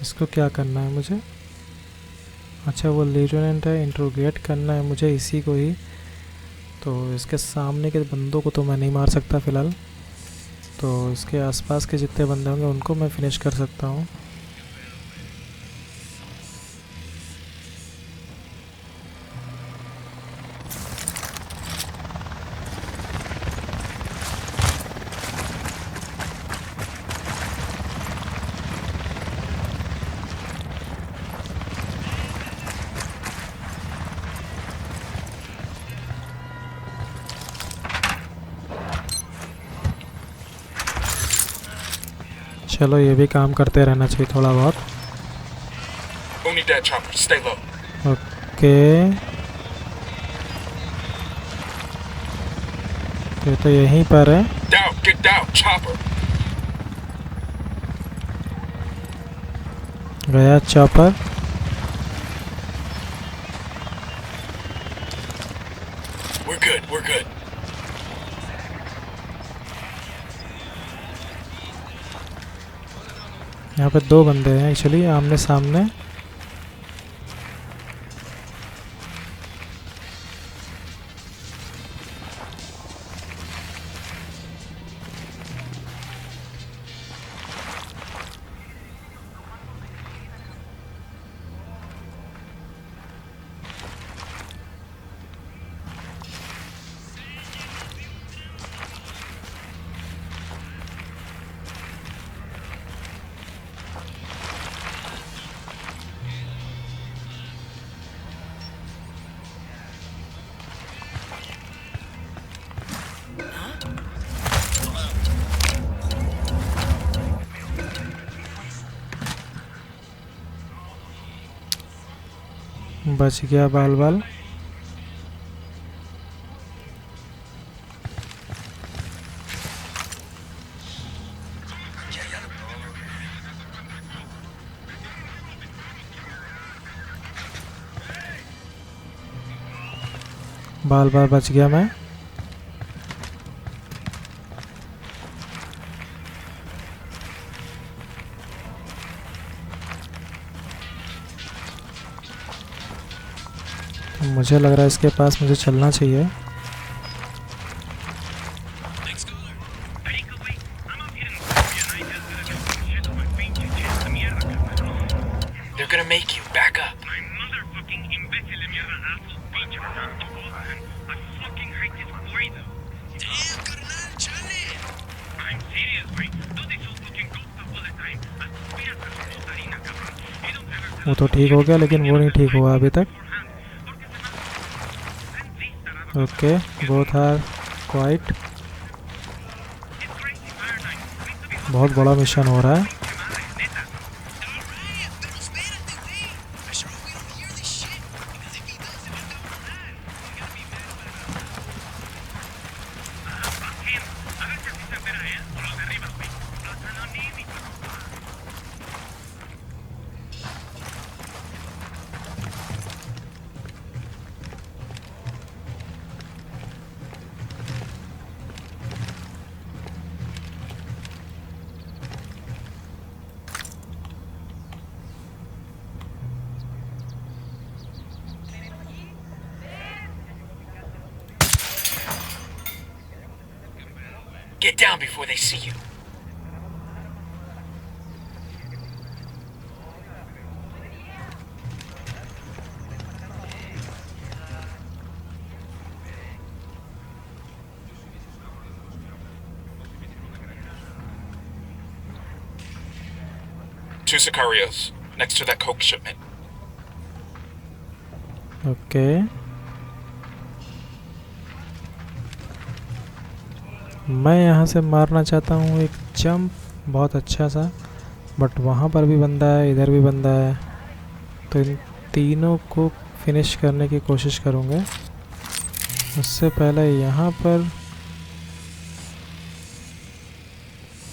[SPEAKER 1] इसको क्या करना है मुझे? अच्छा वो लेजेंड है, इंट्रोगेट करना है मुझे इसी को ही। तो इसके सामने के बंदों को तो मैं नहीं मार सकता फ़िलहाल, तो इसके आसपास के जितने बंदे होंगे उनको मैं फिनिश कर सकता हूँ। चलो ये भी काम करते रहना चाहिए थोड़ा बहुत।
[SPEAKER 3] Only dead chopper. Stay low.
[SPEAKER 1] Okay ये तो यहीं पर है।
[SPEAKER 3] Down. Get down. Chopper.
[SPEAKER 1] गया chopper.
[SPEAKER 3] We're good. We're good.
[SPEAKER 1] यहाँ पे दो बंदे हैं एक्चुअली आमने सामने। बच गया बाल बाल। बाल बाल बच गया मैं। मुझे लग रहा है इसके पास मुझे चलना चाहिए।
[SPEAKER 3] They're gonna make you back up.
[SPEAKER 1] वो तो ठीक हो गया लेकिन वो नहीं ठीक हुआ अभी तक। Okay both are quiet. बहुत बड़ा मिशन हो रहा है।
[SPEAKER 3] Get down before they see you. Two Sicarios, next to that coke shipment.
[SPEAKER 1] Okay, मैं यहाँ से मारना चाहता हूँ एक जंप बहुत अच्छा सा, बट वहाँ पर भी बंदा है, इधर भी बंदा है, तो इन तीनों को फिनिश करने की कोशिश करूँगा। उससे पहले यहाँ पर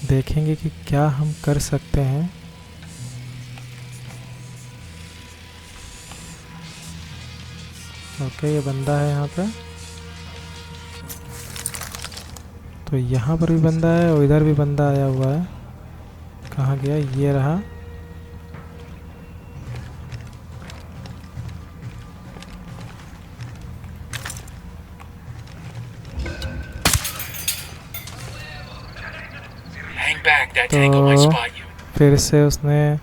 [SPEAKER 1] देखेंगे कि क्या हम कर सकते हैं। ओके, ये बंदा है यहाँ पे, तो यहाँ पर भी बंदा है और इधर भी बंदा आया हुआ है। कहाँ गया? ये रहा। तो फिर से उसने,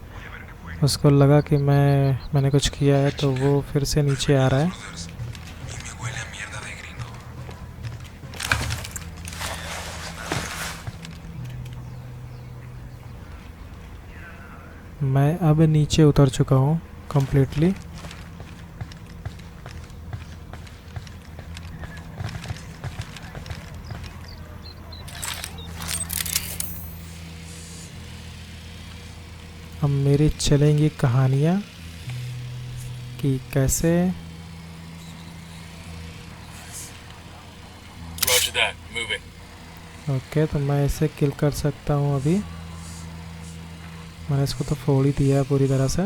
[SPEAKER 1] उसको लगा कि मैंने कुछ किया है, तो वो फिर से नीचे आ रहा है। मैं अब नीचे उतर चुका हूँ कंप्लीटली। अब मेरी चलेंगी कहानियाँ कि कैसे।
[SPEAKER 3] Roger that. Moving.
[SPEAKER 1] ओके, तो मैं इसे किल कर सकता हूँ अभी। मैंने इसको तो फोड़ ही दिया पूरी तरह से।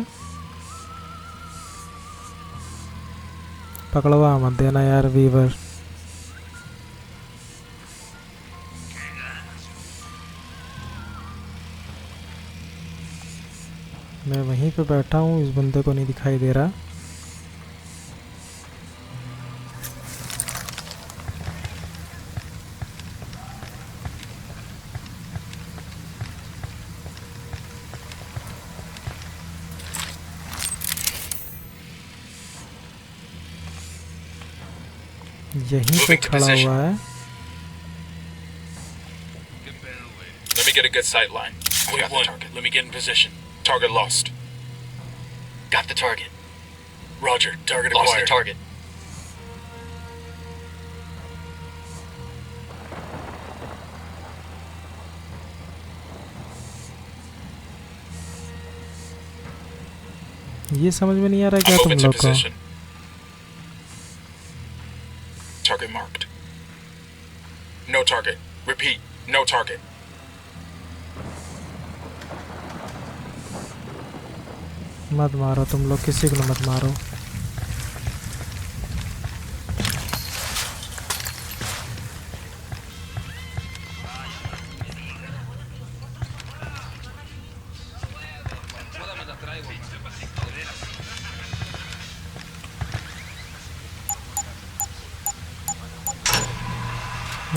[SPEAKER 1] पकड़वा मत देना यार वीवर। मैं वहीं पे बैठा हूँ, इस बंदे को नहीं दिखाई दे रहा। यहीं पे खड़ा हुआ है।
[SPEAKER 3] Let me get a good sight line. I got the target. Let me get in position. Target lost.
[SPEAKER 10] Got the target.
[SPEAKER 3] Roger. Target
[SPEAKER 10] Lost
[SPEAKER 3] acquired.
[SPEAKER 10] the target.
[SPEAKER 1] ये समझ में नहीं आ रहा क्या तुम लोग को।
[SPEAKER 3] Target marked. No target. Repeat. No target.
[SPEAKER 1] मत मारो तुम लोग, किसी को मत मारो।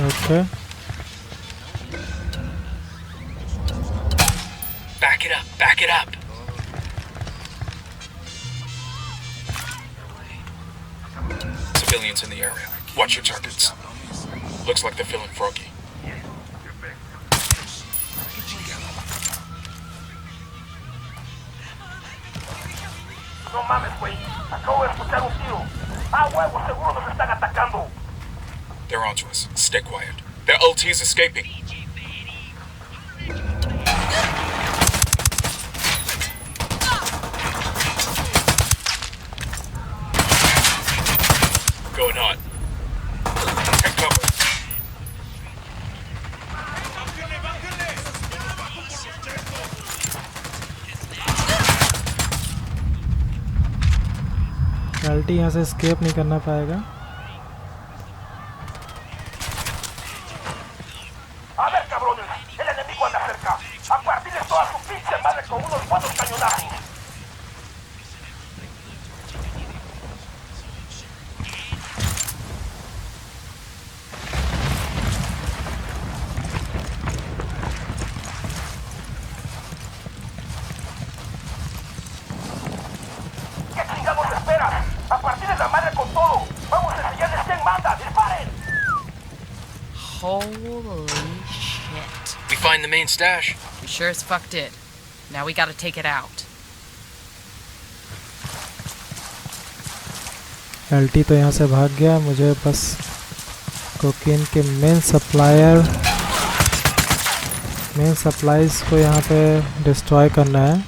[SPEAKER 1] Okay,
[SPEAKER 3] Back it up. Back it up. Civilians in the area. Watch your targets. Looks like they're feeling froggy.
[SPEAKER 6] No mames, güey. Acabo de escuchar un tiro. Ah, huevo, seguro nos están atacando.
[SPEAKER 3] They're onto us. Stay quiet. Their LT's escaping. Going on. Take cover.
[SPEAKER 1] Quality यहाँ से escape नहीं करना पाएगा।
[SPEAKER 6] A ver, cabrones, el enemigo anda cerca. A partirles toda su pinche madre con unos buenos cañonazos. ¿Qué chingados esperas? A partirles la madre con todo. Vamos a enseñarles quién manda. ¡Disparen!
[SPEAKER 2] Holy shit.
[SPEAKER 10] We find the main stash.
[SPEAKER 2] We sure as fuck did. Now we gotta take it out.
[SPEAKER 1] LT तो यहाँ से भाग गया, मुझे बस cocaine के main supplies को यहाँ पे डिस्ट्रॉय करना है।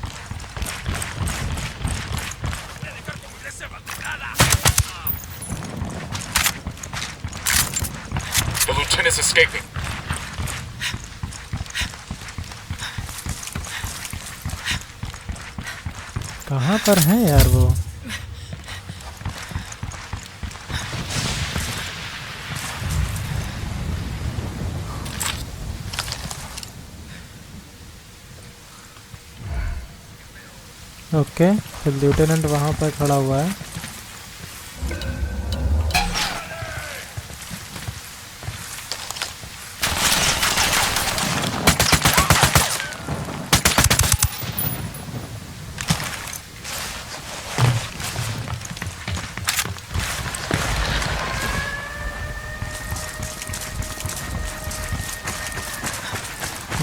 [SPEAKER 3] The lieutenant's escaping.
[SPEAKER 1] कहाँ पर हैं यार वो? ओके, फिर लेफ्टिनेंट वहाँ पर खड़ा हुआ है।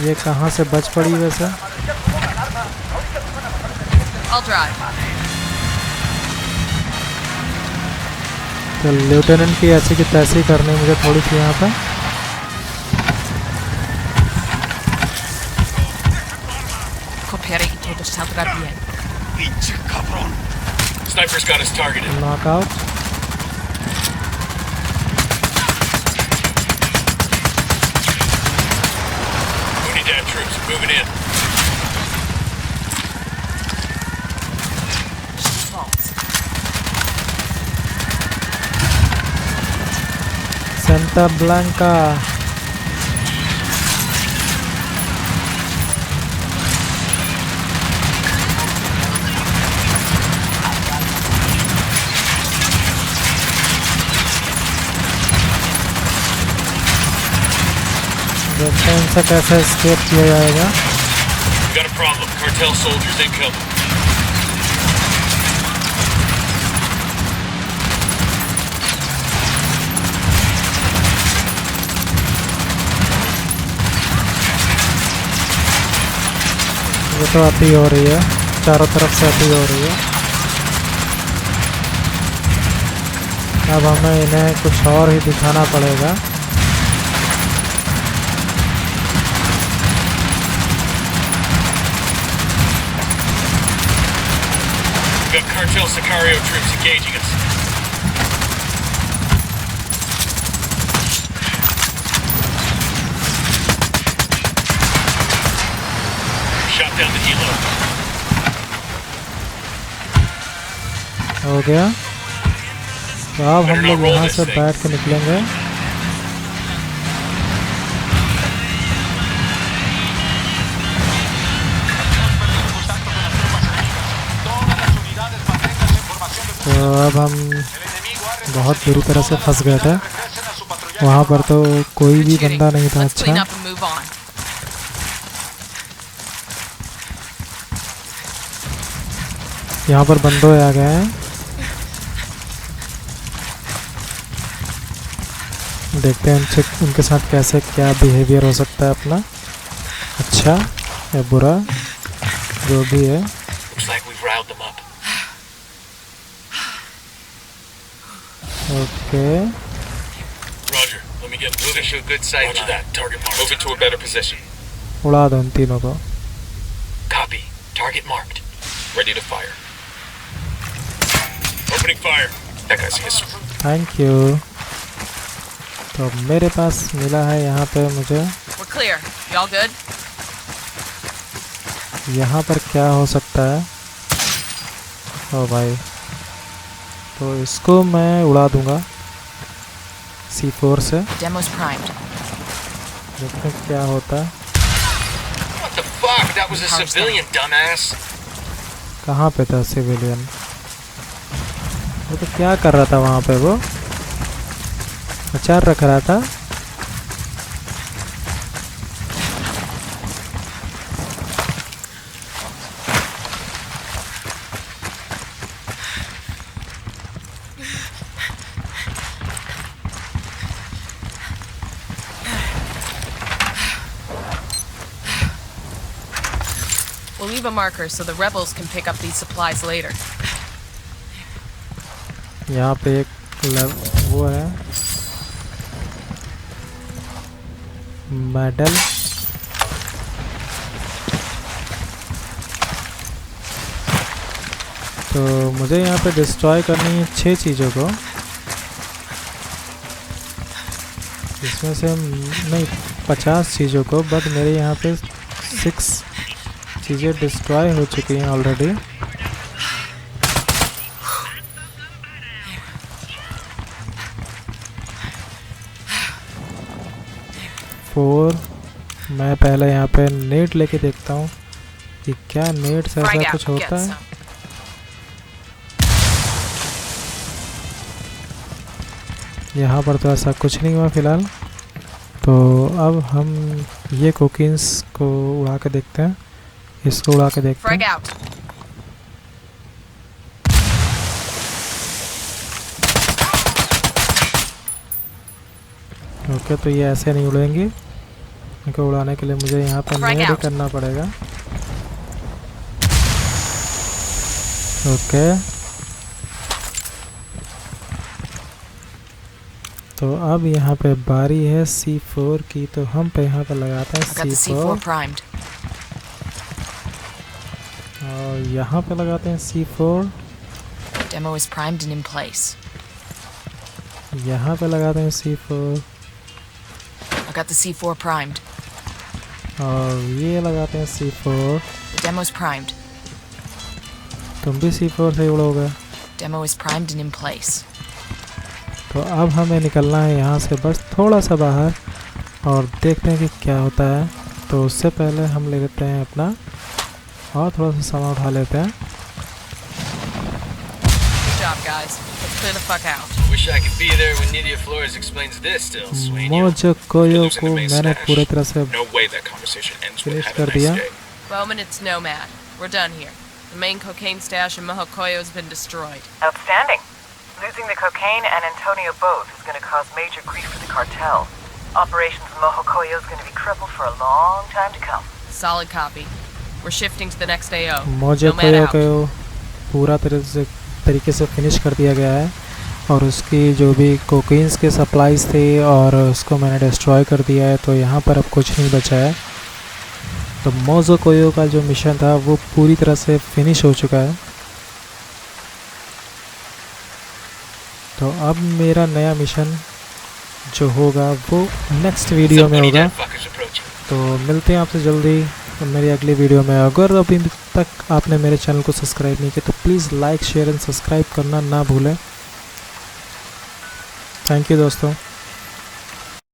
[SPEAKER 1] ये कहाँ से बच पड़ी वैसे?
[SPEAKER 2] I'll drive.
[SPEAKER 1] तो लेफ्टिनेंट की ऐसी की तैसी करनी मुझे थोड़ी सी यहाँ पर।
[SPEAKER 2] Coopere y todo saldrá bien.
[SPEAKER 6] Pinche cabrón.
[SPEAKER 3] Sniper's got us targeted.
[SPEAKER 1] Knockout.
[SPEAKER 3] Unidad troops moving in.
[SPEAKER 1] Santa Blanca. देखते हैं इनसे कैसे एस्केप किया जाएगा।
[SPEAKER 3] Got a problem. Cartel soldiers incoming.
[SPEAKER 1] ये तो अति हो रही है, चारों तरफ से अति हो रही है। अब हमें इन्हें कुछ और ही दिखाना पड़ेगा।
[SPEAKER 3] Got cartel Sicario troops engaging us. Shot down the helo.
[SPEAKER 1] हो गया। तो अब हम लोग यहाँ से बैठ के निकलेंगे। तो अब हम बहुत बुरी तरह से फंस गए थे। वहाँ पर तो कोई भी बंदा नहीं था।
[SPEAKER 2] Let's clean
[SPEAKER 1] अच्छा,
[SPEAKER 2] up and move on.
[SPEAKER 1] यहाँ पर बंदों आ गए हैं। देखते हैं उनके साथ कैसे क्या बिहेवियर हो सकता है अपना, अच्छा या बुरा, जो भी है।
[SPEAKER 3] Looks like we've riled them up.
[SPEAKER 1] Okay,
[SPEAKER 3] Roger. Let me get moving to a good sight. Roger that. Target marked. Moving to a better position.
[SPEAKER 1] उड़ा दो इन तीनों को।
[SPEAKER 3] Copy. Target marked. Ready to fire. Opening fire. That guy's missing.
[SPEAKER 1] Thank you. तो मेरे पास मिला है यहाँ पे मुझे।
[SPEAKER 2] We're clear. Y'all good?
[SPEAKER 1] यहाँ पर क्या हो सकता है? ओ भाई, तो इसको मैं उड़ा दूंगा C4 से।
[SPEAKER 2] Demo's primed.
[SPEAKER 1] देखते हैं क्या होता है।
[SPEAKER 3] What the fuck? That was a civilian, dumbass.
[SPEAKER 1] कहाँ पे था सिविलियन? वो तो क्या कर रहा था वहाँ पे? वो अचार रख रहा था।
[SPEAKER 2] We'll leave a marker so the rebels can pick up these supplies later.
[SPEAKER 1] यहाँ पे एक वो है मेडल। तो मुझे यहाँ पे डिस्ट्रॉय करनी है 6 चीज़ों को, इसमें से नहीं 50 चीज़ों को, बट मेरे यहाँ पे 6 चीज़ें डिस्ट्रॉय हो चुकी हैं ऑलरेडी। मैं पहले यहाँ पे नेट लेके देखता हूँ कि क्या नेट से ऐसा कुछ होता है। यहाँ पर तो ऐसा कुछ नहीं हुआ फ़िलहाल। तो अब हम ये कोकिन्स को उड़ा के देखते हैं, इसको उड़ा के देखते हैं। ओके, तो ये ऐसे नहीं उड़ेंगे, इनको उड़ाने के लिए मुझे यहाँ पर नेट करना पड़ेगा। ओके, तो अब यहाँ पे बारी है C4 की, तो हम पे यहाँ पर लगाते हैं C4 और यहाँ पे लगाते हैं C4।
[SPEAKER 2] Demo is primed and in place.
[SPEAKER 1] यहाँ पे लगाते हैं C4।
[SPEAKER 2] I got the C4 primed.
[SPEAKER 1] और ये लगाते हैं C4।
[SPEAKER 2] The demo's primed.
[SPEAKER 1] तुम भी C4 से उड़ोगे।
[SPEAKER 2] Demo is primed and in place.
[SPEAKER 1] तो अब हमें निकलना है यहाँ से बस थोड़ा सा बाहर और देखते हैं कि क्या होता है। तो उससे पहले हम ले लेते हैं अपना और थोड़ा सा सामान उठा लेते हैं।
[SPEAKER 2] Good job, guys. Let's clear the fuck out.
[SPEAKER 3] Wish I could be there when Nydia Flores explains this still, Sueño.
[SPEAKER 1] Mojo Koyo को मैंने पूरी तरह से
[SPEAKER 3] No way that conversation ends with
[SPEAKER 1] finish
[SPEAKER 3] have
[SPEAKER 1] कर
[SPEAKER 3] a nice
[SPEAKER 1] दिया।
[SPEAKER 3] day.
[SPEAKER 2] Bowman, it's Nomad. We're done here. The main cocaine stash in Mojocoyo has been destroyed.
[SPEAKER 5] Outstanding. Losing the cocaine and Antonio both is going to cause major grief for the cartel. Operations in Mojocoyo is going to be crippled for a long time to come.
[SPEAKER 2] Solid copy. We're shifting to the next AO.
[SPEAKER 1] Mojo Koyo को पूरा तरीके से finish कर दिया गया है और उसकी जो भी कोकेन्स के सप्लाईज थे और उसको मैंने डिस्ट्रॉय कर दिया है। तो यहाँ पर अब कुछ नहीं बचा है। तो मोजो कोयो का जो मिशन था वो पूरी तरह से फिनिश हो चुका है। तो अब मेरा नया मिशन जो होगा वो नेक्स्ट वीडियो में होगा। तो मिलते हैं आपसे जल्दी मेरी अगली वीडियो में। अगर अभी तक आपने मेरे चैनल को सब्सक्राइब नहीं किया तो please like share and subscribe करना ना भूलें। थैंक यू दोस्तों।